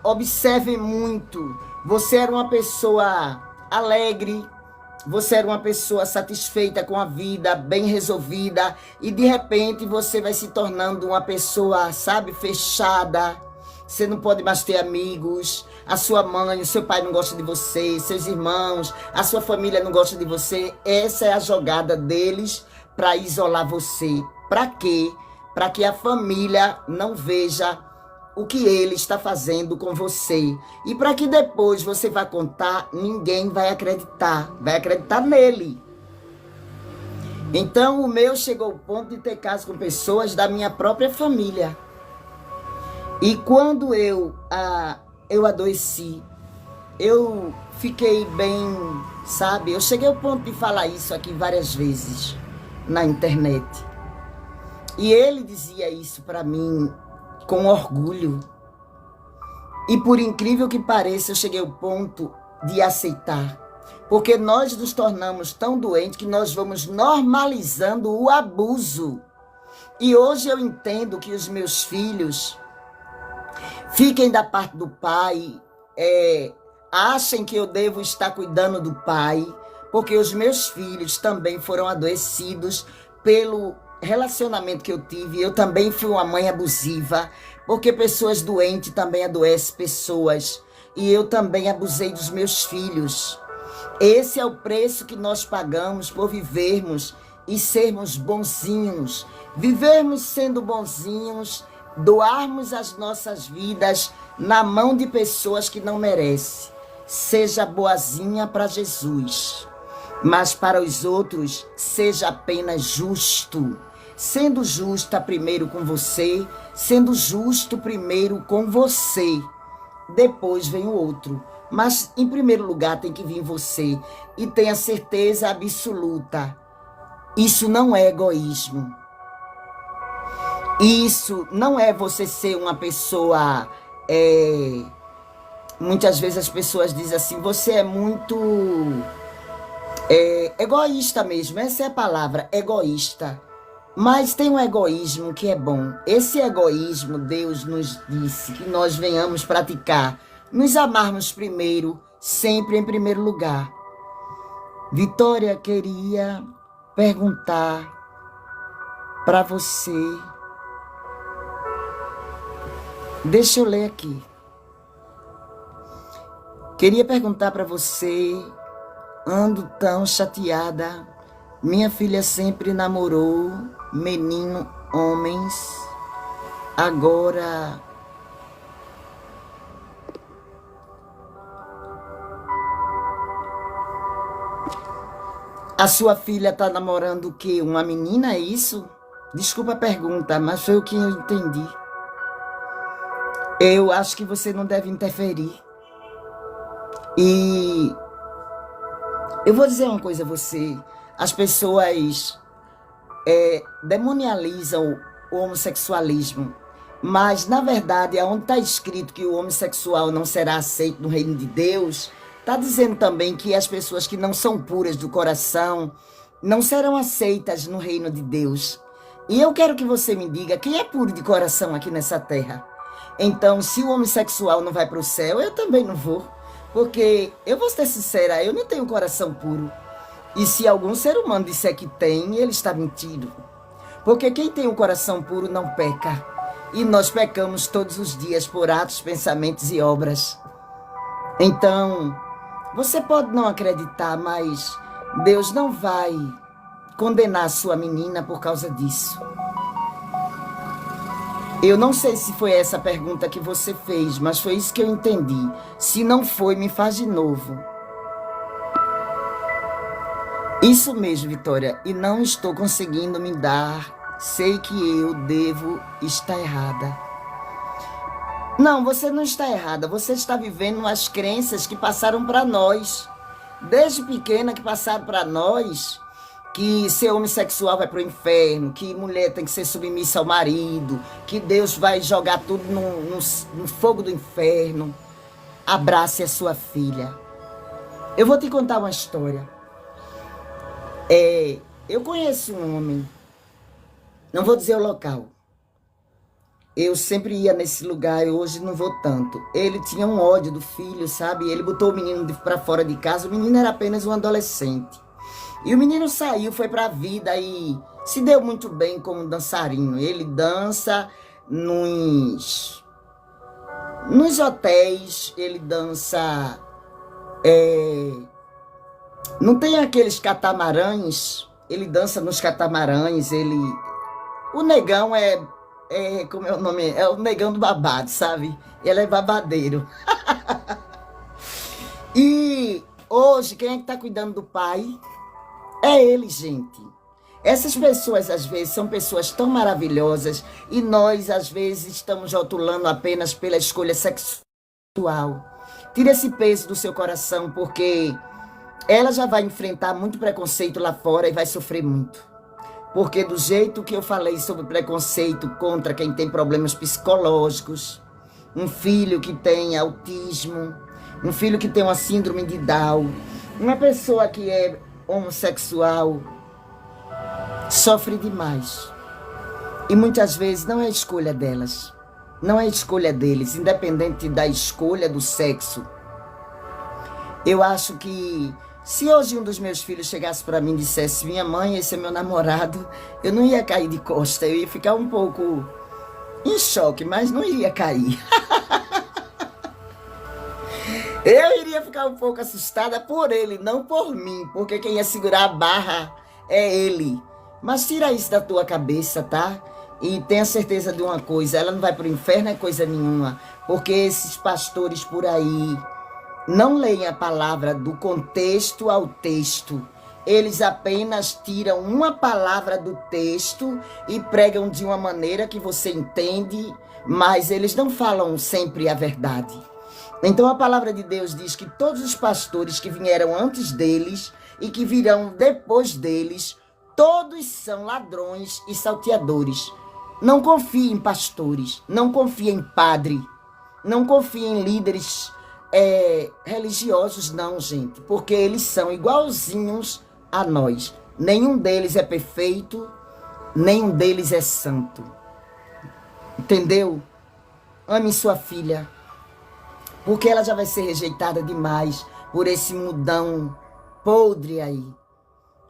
observem muito. Você era uma pessoa alegre, você era uma pessoa satisfeita com a vida, bem resolvida, e de repente você vai se tornando uma pessoa, sabe, fechada. Você não pode mais ter amigos, a sua mãe, o seu pai não gosta de você, seus irmãos, a sua família não gosta de você. Essa é a jogada deles para isolar você. Para quê? Para que a família não veja o que ele está fazendo com você. E para que depois você vá contar, ninguém vai acreditar nele. Então o meu chegou ao ponto de ter caso com pessoas da minha própria família. E quando eu adoeci, eu fiquei bem, sabe? Eu cheguei ao ponto de falar isso aqui várias vezes na internet. E ele dizia isso para mim com orgulho. E por incrível que pareça, eu cheguei ao ponto de aceitar. Porque nós nos tornamos tão doentes que nós vamos normalizando o abuso. E hoje eu entendo que os meus filhos fiquem da parte do pai, achem que eu devo estar cuidando do pai, porque os meus filhos também foram adoecidos pelo relacionamento que eu tive. Eu também fui uma mãe abusiva, porque pessoas doentes também adoecem pessoas, e eu também abusei dos meus filhos. Esse é o preço que nós pagamos por vivermos e sermos bonzinhos, vivermos sendo bonzinhos, doarmos as nossas vidas na mão de pessoas que não merecem. Seja boazinha para Jesus, mas para os outros seja apenas justo. Sendo justa primeiro com você, sendo justo primeiro com você, depois vem o outro. Mas, em primeiro lugar, tem que vir você. E tenha certeza absoluta. Isso não é egoísmo. Isso não é você ser uma pessoa... Muitas vezes as pessoas dizem assim, você é muito egoísta mesmo. Essa é a palavra, egoísta. Mas tem um egoísmo que é bom. Esse egoísmo, Deus nos disse que nós venhamos praticar. Nos amarmos primeiro, sempre em primeiro lugar. Vitória, queria perguntar para você. Deixa eu ler aqui. Queria perguntar para você, ando tão chateada. Minha filha sempre namorou menino, homens. Agora a sua filha tá namorando o quê? Uma menina, é isso? Desculpa a pergunta, mas foi o que eu entendi. Eu acho que você não deve interferir. E eu vou dizer uma coisa a você. As pessoas demonializam o homossexualismo. Mas, na verdade, onde está escrito que o homossexual não será aceito no reino de Deus, está dizendo também que as pessoas que não são puras do coração não serão aceitas no reino de Deus. E eu quero que você me diga quem é puro de coração aqui nessa terra. Então, se o homossexual não vai para o céu, eu também não vou. Porque, eu vou ser sincera, eu não tenho coração puro. E se algum ser humano disser que tem, ele está mentindo. Porque quem tem um coração puro não peca. E nós pecamos todos os dias por atos, pensamentos e obras. Então, você pode não acreditar, mas Deus não vai condenar a sua menina por causa disso. Eu não sei se foi essa pergunta que você fez, mas foi isso que eu entendi. Se não foi, me faz de novo. Isso mesmo, Vitória. E não estou conseguindo me dar. Sei que eu devo estar errada. Não, você não está errada. Você está vivendo as crenças que passaram para nós. Desde pequena que passaram para nós. Que ser homossexual vai para o inferno, que mulher tem que ser submissa ao marido, que Deus vai jogar tudo no fogo do inferno. Abrace a sua filha. Eu vou te contar uma história. Eu conheço um homem, não vou dizer o local. Eu sempre ia nesse lugar e hoje não vou tanto. Ele tinha um ódio do filho, sabe? Ele botou o menino para fora de casa, o menino era apenas um adolescente. E o menino saiu, foi para a vida e se deu muito bem como dançarino. Ele dança nos hotéis, ele dança... não tem aqueles catamarãs? Ele dança nos catamarãs, O negão como é o nome? É o negão do babado, sabe? Ele é babadeiro. E hoje, quem é que tá cuidando do pai? É ele, gente. Essas pessoas, às vezes, são pessoas tão maravilhosas e nós, às vezes, estamos rotulando apenas pela escolha sexual. Tira esse peso do seu coração, porque ela já vai enfrentar muito preconceito lá fora e vai sofrer muito. Porque do jeito que eu falei sobre preconceito contra quem tem problemas psicológicos, um filho que tem autismo, um filho que tem uma síndrome de Down, uma pessoa que é homossexual, sofre demais. E muitas vezes não é escolha delas, não é escolha deles, independente da escolha do sexo. Eu acho que se hoje um dos meus filhos chegasse para mim e dissesse: minha mãe, esse é meu namorado, eu não ia cair de costa, eu ia ficar um pouco em choque, mas não iria cair. Eu iria ficar um pouco assustada por ele, não por mim, porque quem ia segurar a barra é ele. Mas tira isso da tua cabeça, tá? E tenha certeza de uma coisa, ela não vai pro inferno é coisa nenhuma, porque esses pastores por aí não leem a palavra do contexto ao texto. Eles apenas tiram uma palavra do texto e pregam de uma maneira que você entende, mas eles não falam sempre a verdade. Então a palavra de Deus diz que todos os pastores que vieram antes deles e que virão depois deles, todos são ladrões e salteadores. Não confie em pastores, não confie em padre, não confie em líderes religiosos, não, gente, porque eles são igualzinhos a nós. Nenhum deles é perfeito, nenhum deles é santo. Entendeu? Ame sua filha, porque ela já vai ser rejeitada demais por esse mundão podre aí.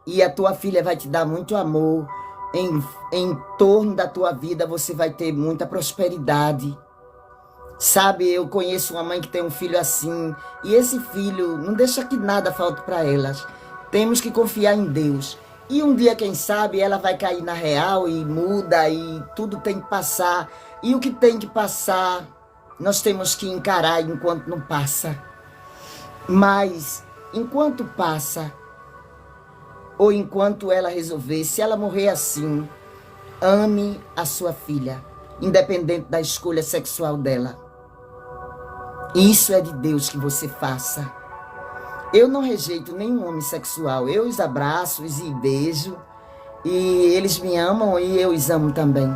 E a tua filha vai te dar muito amor. Em torno da tua vida você vai ter muita prosperidade. Sabe, eu conheço uma mãe que tem um filho assim, e esse filho não deixa que nada falte para elas. Temos que confiar em Deus. E um dia, quem sabe, ela vai cair na real e muda, e tudo tem que passar. E o que tem que passar, nós temos que encarar enquanto não passa. Mas, enquanto passa, ou enquanto ela resolver, se ela morrer assim, ame a sua filha, independente da escolha sexual dela. Isso é de Deus que você faça. Eu não rejeito nenhum homem sexual. Eu os abraço, os beijo. E eles me amam e eu os amo também.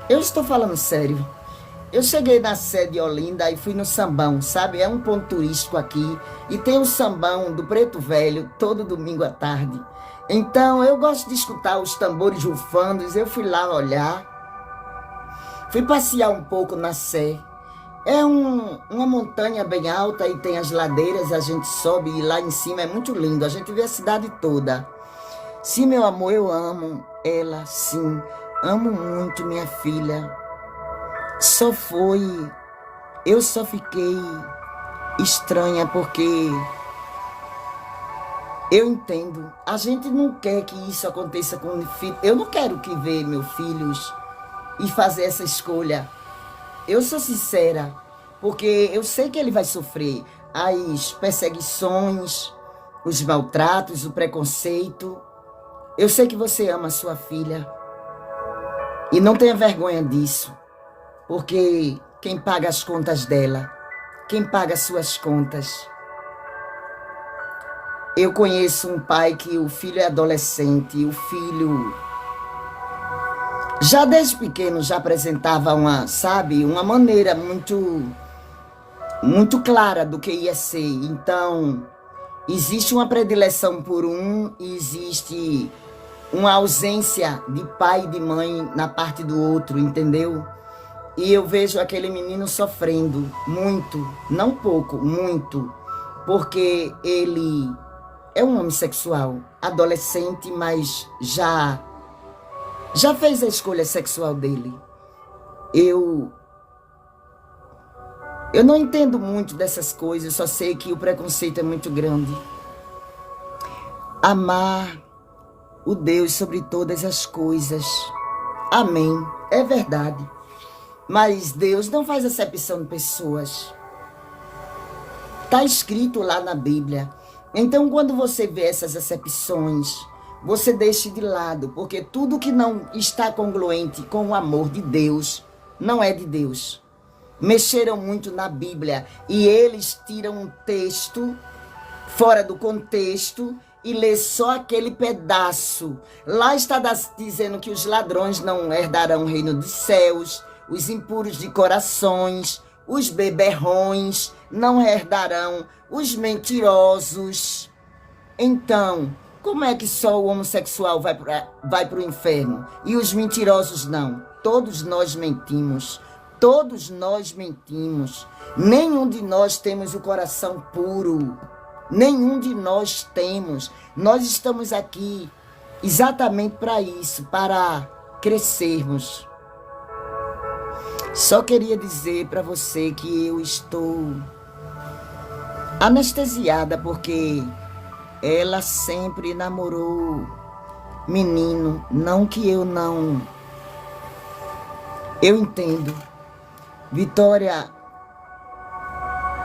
Eu estou falando sério. Eu cheguei na sede de Olinda e fui no Sambão, sabe? É um ponto turístico aqui. E tem o Sambão do Preto Velho todo domingo à tarde. Então eu gosto de escutar os tambores rufando. Eu fui lá olhar. Fui passear um pouco na Sé. É uma montanha bem alta e tem as ladeiras, a gente sobe e lá em cima é muito lindo, a gente vê a cidade toda. Sim, meu amor, eu amo ela, sim, amo muito minha filha. Eu só fiquei estranha porque eu entendo, a gente não quer que isso aconteça com o filho. Eu não quero que ver meus filhos e fazer essa escolha. Eu sou sincera, porque eu sei que ele vai sofrer as perseguições, os maltratos, o preconceito. Eu sei que você ama a sua filha. E não tenha vergonha disso, porque quem paga as contas dela, quem paga as suas contas. Eu conheço um pai que o filho é adolescente, o filho já desde pequeno já apresentava uma maneira muito clara do que ia ser. Então, existe uma predileção por um e existe uma ausência de pai e de mãe na parte do outro, entendeu? E eu vejo aquele menino sofrendo muito, não pouco, muito, porque ele é um homem sexual, adolescente, mas já fez a escolha sexual dele. Eu não entendo muito dessas coisas, só sei que o preconceito é muito grande. Amar o Deus sobre todas as coisas. Amém. É verdade. Mas Deus não faz acepção de pessoas. Está escrito lá na Bíblia. Então, quando você vê essas acepções, você deixe de lado, porque tudo que não está congruente com o amor de Deus, não é de Deus. Mexeram muito na Bíblia e eles tiram um texto fora do contexto e lê só aquele pedaço. Lá está dizendo que os ladrões não herdarão o reino dos céus, os impuros de corações, os beberrões não herdarão, os mentirosos. Então, como é que só o homossexual vai para o inferno e os mentirosos não? Todos nós mentimos. Todos nós mentimos. Nenhum de nós temos o coração puro. Nenhum de nós temos. Nós estamos aqui exatamente para isso, para crescermos. Só queria dizer para você que eu estou anestesiada porque ela sempre namorou menino, não que eu não. Eu entendo. Vitória,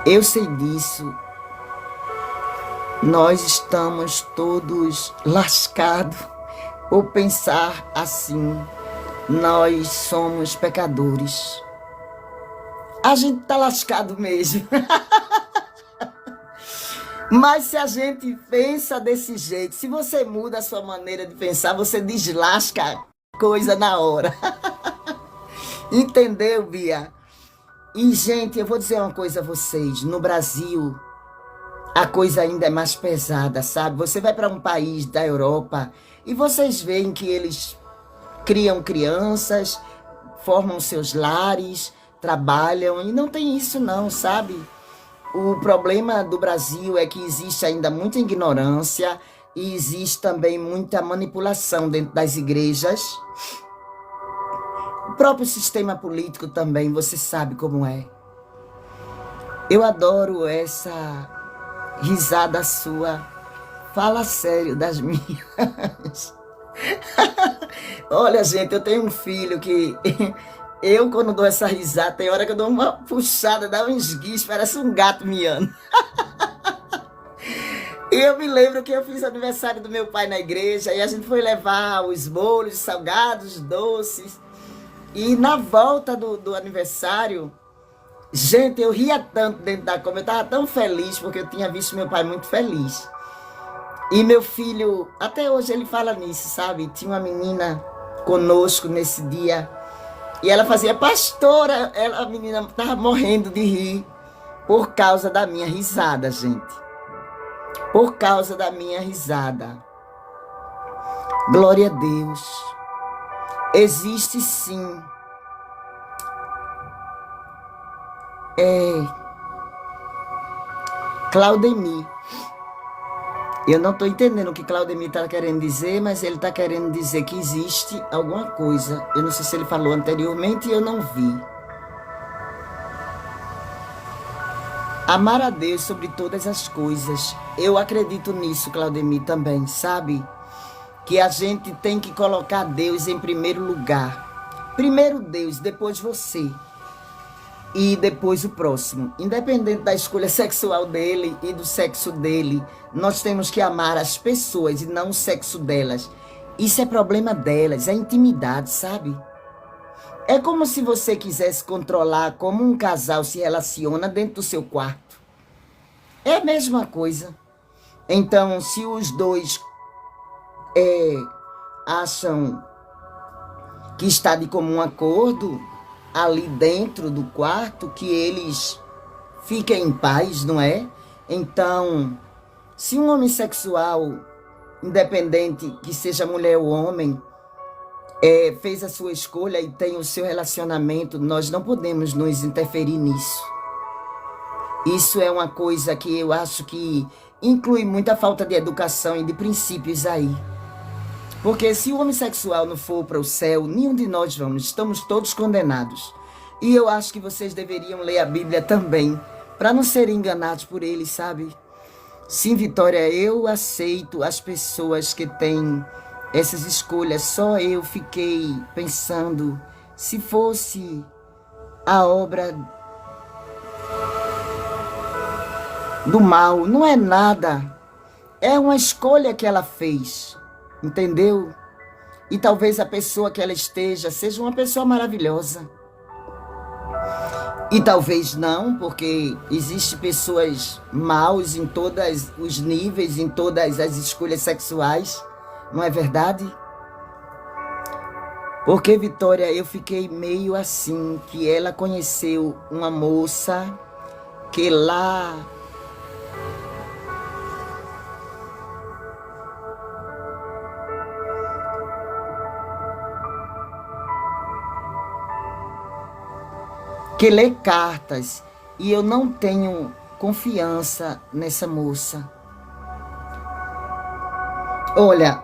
eu sei disso. Nós estamos todos lascados por pensar assim. Nós somos pecadores. A gente tá lascado mesmo. Mas se a gente pensa desse jeito, se você muda a sua maneira de pensar, você deslasca a coisa na hora. Entendeu, Bia? E, gente, eu vou dizer uma coisa a vocês. No Brasil, a coisa ainda é mais pesada, sabe? Você vai para um país da Europa e vocês veem que eles criam crianças, formam seus lares, trabalham, e não tem isso não, sabe? O problema do Brasil é que existe ainda muita ignorância e existe também muita manipulação dentro das igrejas. O próprio sistema político também, você sabe como é. Eu adoro essa risada sua. Fala sério das minhas. Olha, gente, eu tenho um filho que eu, quando dou essa risada, tem hora que eu dou uma puxada, dá um esguicho, parece um gato miando. E eu me lembro que eu fiz aniversário do meu pai na igreja e a gente foi levar os bolos, salgados, doces. E na volta do aniversário, gente, eu ria tanto dentro da cama, eu estava tão feliz porque eu tinha visto meu pai muito feliz. E meu filho, até hoje ele fala nisso, sabe? Tinha uma menina conosco nesse dia e ela fazia, pastora, a menina estava morrendo de rir por causa da minha risada, gente. Por causa da minha risada. Glória a Deus. Existe sim. Claudemir. Eu não estou entendendo o que Claudemir está querendo dizer, mas ele está querendo dizer que existe alguma coisa. Eu não sei se ele falou anteriormente e eu não vi. Amar a Deus sobre todas as coisas. Eu acredito nisso, Claudemir, também, sabe? Que a gente tem que colocar Deus em primeiro lugar. Primeiro Deus, depois você. E depois o próximo. Independente da escolha sexual dele e do sexo dele, nós temos que amar as pessoas e não o sexo delas. Isso é problema delas, é intimidade, sabe? É como se você quisesse controlar como um casal se relaciona dentro do seu quarto. É a mesma coisa. Então, se os dois acham que está de comum acordo ali dentro do quarto, que eles fiquem em paz, não é? Então, se um homossexual, independente que seja mulher ou homem, fez a sua escolha e tem o seu relacionamento, nós não podemos nos interferir nisso. Isso é uma coisa que eu acho que inclui muita falta de educação e de princípios aí. Porque se o homossexual não for para o céu, nenhum de nós vamos, estamos todos condenados. E eu acho que vocês deveriam ler a Bíblia também, para não serem enganados por ele, sabe? Sim, Vitória, eu aceito as pessoas que têm essas escolhas, só eu fiquei pensando, se fosse a obra do mal, não é nada, é uma escolha que ela fez. Entendeu? E talvez a pessoa que ela esteja seja uma pessoa maravilhosa. E talvez não, porque existem pessoas maus em todos os níveis, em todas as escolhas sexuais. Não é verdade? Porque, Vitória, eu fiquei meio assim, que ela conheceu uma moça que lá... que lê cartas, e eu não tenho confiança nessa moça. Olha,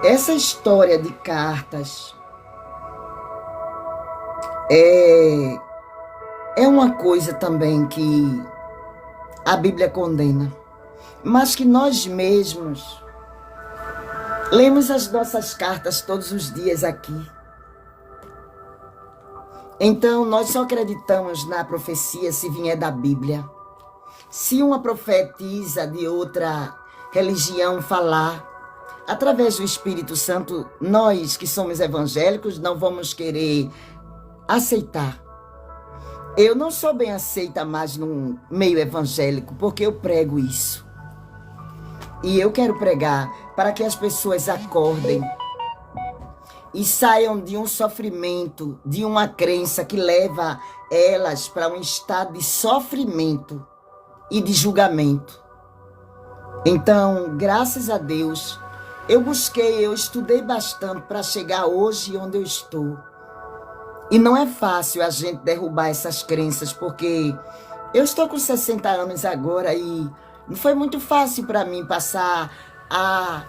essa história de cartas é uma coisa também que a Bíblia condena, mas que nós mesmos lemos as nossas cartas todos os dias aqui. Então, nós só acreditamos na profecia se vier da Bíblia. Se uma profetisa de outra religião falar, através do Espírito Santo, nós que somos evangélicos não vamos querer aceitar. Eu não sou bem aceita mais no meio evangélico, porque eu prego isso. E eu quero pregar para que as pessoas acordem e saiam de um sofrimento, de uma crença que leva elas para um estado de sofrimento e de julgamento. Então, graças a Deus, eu estudei bastante para chegar hoje onde eu estou. E não é fácil a gente derrubar essas crenças, porque eu estou com 60 anos agora e não foi muito fácil para mim passar a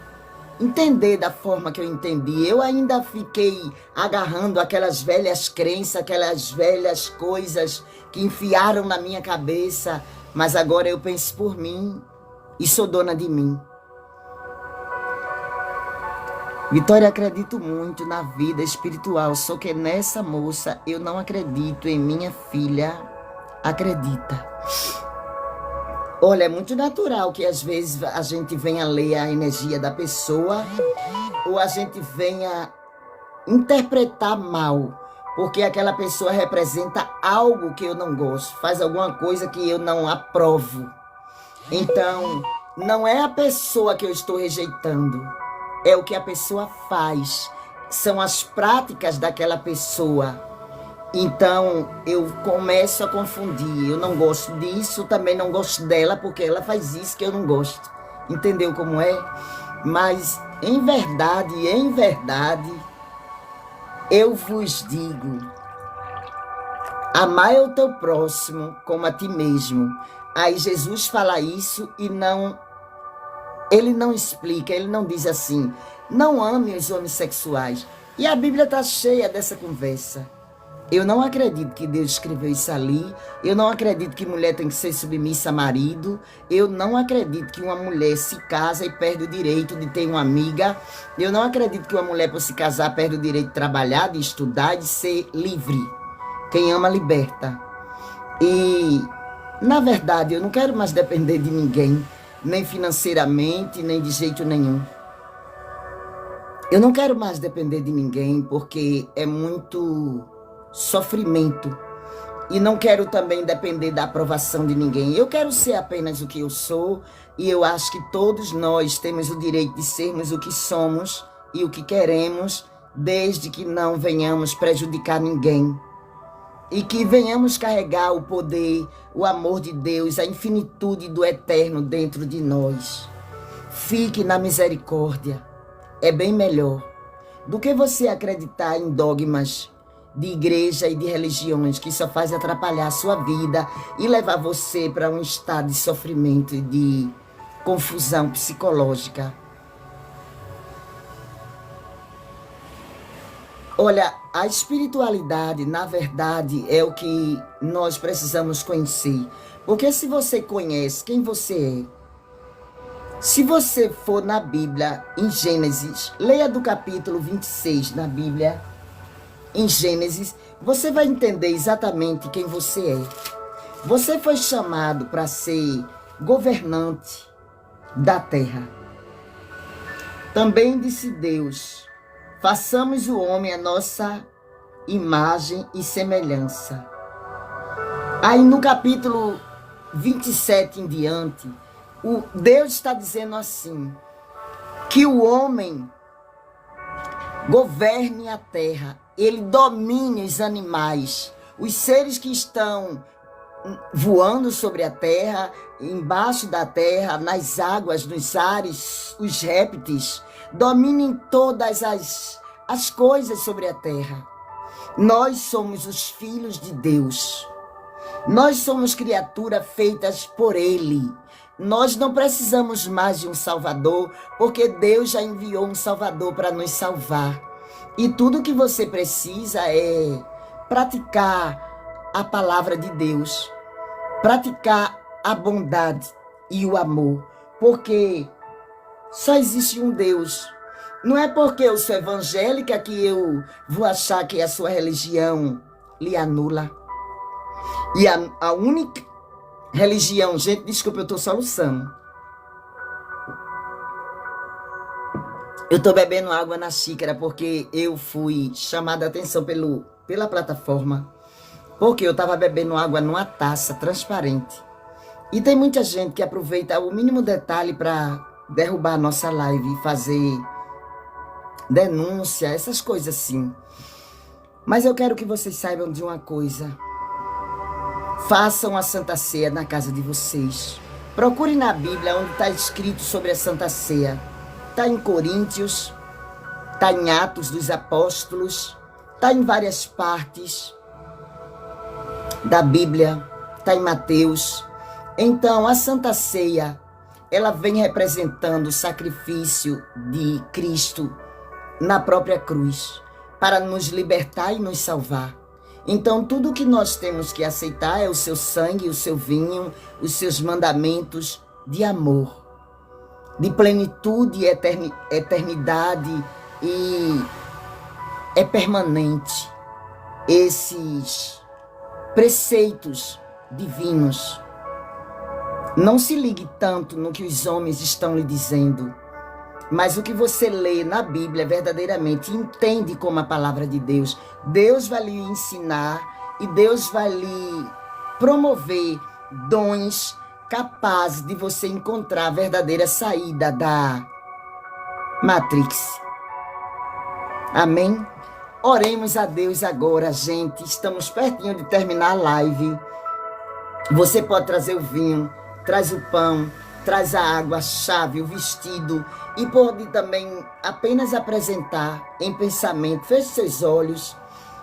entender da forma que eu entendi. Eu ainda fiquei agarrando aquelas velhas crenças, aquelas velhas coisas que enfiaram na minha cabeça, mas agora eu penso por mim e sou dona de mim. Vitória, acredito muito na vida espiritual, só que nessa moça eu não acredito, em minha filha acredita. Olha, é muito natural que às vezes a gente venha ler a energia da pessoa ou a gente venha interpretar mal, porque aquela pessoa representa algo que eu não gosto, faz alguma coisa que eu não aprovo. Então, não é a pessoa que eu estou rejeitando, é o que a pessoa faz, são as práticas daquela pessoa. Então, eu começo a confundir. Eu não gosto disso, também não gosto dela, porque ela faz isso que eu não gosto. Entendeu como é? Mas, em verdade, eu vos digo, amai o teu próximo como a ti mesmo. Aí Jesus fala isso e ele não explica, ele não diz assim, não ame os homossexuais. E a Bíblia está cheia dessa conversa. Eu não acredito que Deus escreveu isso ali. Eu não acredito que mulher tem que ser submissa a marido. Eu não acredito que uma mulher se casa e perde o direito de ter uma amiga. Eu não acredito que uma mulher, por se casar, perde o direito de trabalhar, de estudar, de ser livre. Quem ama, liberta. E, na verdade, eu não quero mais depender de ninguém, nem financeiramente, nem de jeito nenhum. Eu não quero mais depender de ninguém, porque é muito sofrimento. E não quero também depender da aprovação de ninguém. Eu quero ser apenas o que eu sou, e eu acho que todos nós temos o direito de sermos o que somos e o que queremos, desde que não venhamos prejudicar ninguém. E que venhamos carregar o poder, o amor de Deus, a infinitude do eterno dentro de nós. Fique na misericórdia. É bem melhor do que você acreditar em dogmas de igreja e de religiões que só faz atrapalhar a sua vida e levar você para um estado de sofrimento e de confusão psicológica. Olha, a espiritualidade, na verdade, é o que nós precisamos conhecer. Porque se você conhece quem você é, se você for na Bíblia, em Gênesis, leia do capítulo 26 na Bíblia, em Gênesis, você vai entender exatamente quem você é. Você foi chamado para ser governante da terra. Também disse Deus, façamos o homem a nossa imagem e semelhança. Aí no capítulo 27 em diante, Deus está dizendo assim, que o homem governe a terra, ele domine os animais, os seres que estão voando sobre a terra, embaixo da terra, nas águas, nos ares, os répteis, dominem todas as coisas sobre a terra. Nós somos os filhos de Deus. Nós somos criaturas feitas por Ele. Nós não precisamos mais de um Salvador, porque Deus já enviou um Salvador para nos salvar. E tudo que você precisa é praticar a palavra de Deus, praticar a bondade e o amor, porque só existe um Deus. Não é porque eu sou evangélica que eu vou achar que a sua religião lhe anula. E a única religião, gente, desculpa, eu estou soluçando. Eu estou bebendo água na xícara porque eu fui chamada a atenção pela plataforma. Porque eu estava bebendo água numa taça transparente. E tem muita gente que aproveita o mínimo detalhe para derrubar a nossa live e fazer denúncia, essas coisas assim. Mas eu quero que vocês saibam de uma coisa. Façam a Santa Ceia na casa de vocês. Procure na Bíblia onde está escrito sobre a Santa Ceia. Está em Coríntios, está em Atos dos Apóstolos, está em várias partes da Bíblia, está em Mateus. Então, a Santa Ceia, ela vem representando o sacrifício de Cristo na própria cruz, para nos libertar e nos salvar. Então, tudo o que nós temos que aceitar é o seu sangue, o seu vinho, os seus mandamentos de amor, de plenitude, eternidade, e é permanente esses preceitos divinos. Não se ligue tanto no que os homens estão lhe dizendo, mas o que você lê na Bíblia verdadeiramente entende como a palavra de Deus. Deus vai lhe ensinar e Deus vai lhe promover dons capazes de você encontrar a verdadeira saída da Matrix. Amém? Oremos a Deus agora, gente. Estamos pertinho de terminar a live. Você pode trazer o vinho, traz o pão, traz a água, a chave, o vestido, e pode também apenas apresentar em pensamento. Feche seus olhos,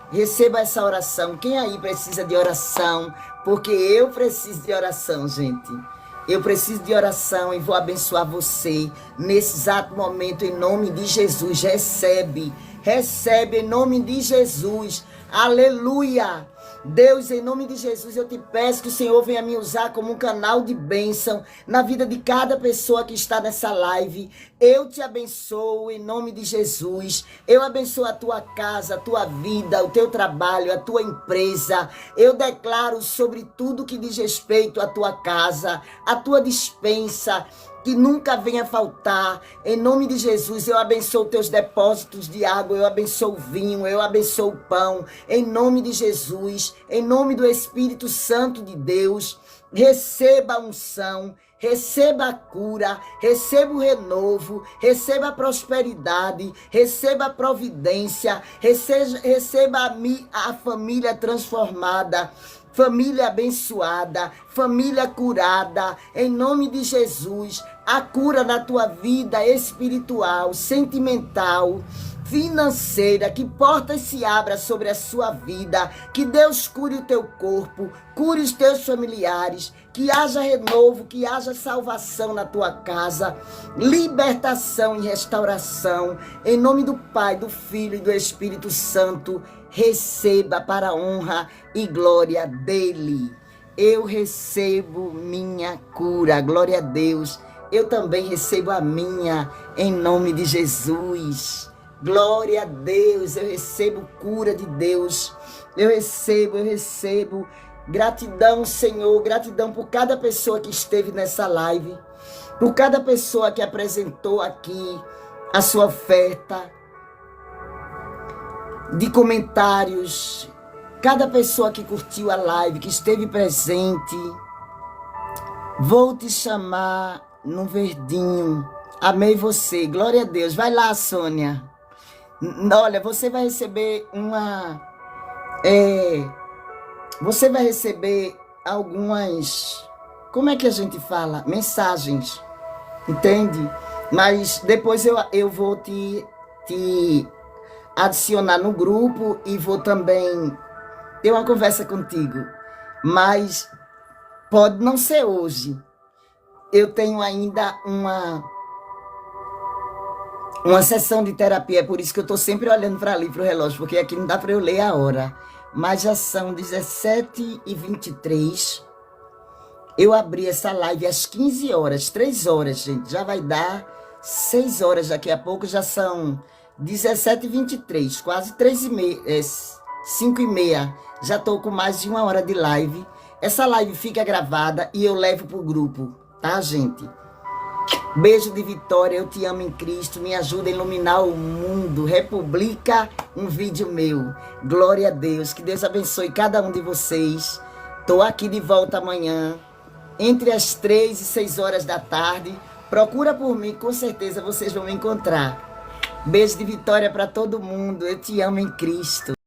receba essa oração. Quem aí precisa de oração? Porque eu preciso de oração, gente. Eu preciso de oração e vou abençoar você nesse exato momento, em nome de Jesus. Recebe em nome de Jesus. Aleluia! Deus, em nome de Jesus, eu te peço que o Senhor venha me usar como um canal de bênção na vida de cada pessoa que está nessa live. Eu te abençoo em nome de Jesus. Eu abençoo a tua casa, a tua vida, o teu trabalho, a tua empresa. Eu declaro sobre tudo que diz respeito à tua casa, à tua despensa, que nunca venha faltar. Em nome de Jesus, eu abençoo teus depósitos de água, eu abençoo o vinho, eu abençoo o pão. Em nome de Jesus, em nome do Espírito Santo de Deus, receba a unção, receba a cura, receba o renovo, receba a prosperidade, receba a providência, receba a família transformada, família abençoada, família curada, em nome de Jesus. A cura na tua vida espiritual, sentimental, financeira, que portas se abram sobre a sua vida, que Deus cure o teu corpo, cure os teus familiares, que haja renovo, que haja salvação na tua casa, libertação e restauração, em nome do Pai, do Filho e do Espírito Santo. Receba para a honra e glória dele. Eu recebo minha cura, glória a Deus. Eu também recebo a minha, em nome de Jesus. Glória a Deus, eu recebo cura de Deus. Eu recebo. Gratidão, Senhor, gratidão por cada pessoa que esteve nessa live, por cada pessoa que apresentou aqui a sua oferta de comentários, cada pessoa que curtiu a live, que esteve presente. Vou te chamar no verdinho. Amei você, glória a Deus. Vai lá, Sônia. Olha, você vai receber você vai receber algumas, como é que a gente fala? Mensagens, entende? Mas depois eu vou te adicionar no grupo e vou também ter uma conversa contigo. Mas pode não ser hoje. Eu tenho ainda uma sessão de terapia, é por isso que eu estou sempre olhando para ali, para o relógio, porque aqui não dá para eu ler a hora. Mas já são 17h23. Eu abri essa live às 15 horas, 3 horas, gente. Já vai dar 6 horas daqui a pouco, já são 17h23, quase 5h30. Já estou com mais de 1 hora de live. Essa live fica gravada e eu levo para o grupo, tá, gente? Beijo de Vitória, eu te amo em Cristo, me ajuda a iluminar o mundo, republica um vídeo meu, glória a Deus, que Deus abençoe cada um de vocês, tô aqui de volta amanhã, entre as 3 e 6 horas da tarde, procura por mim, com certeza vocês vão me encontrar. Beijo de Vitória para todo mundo, eu te amo em Cristo.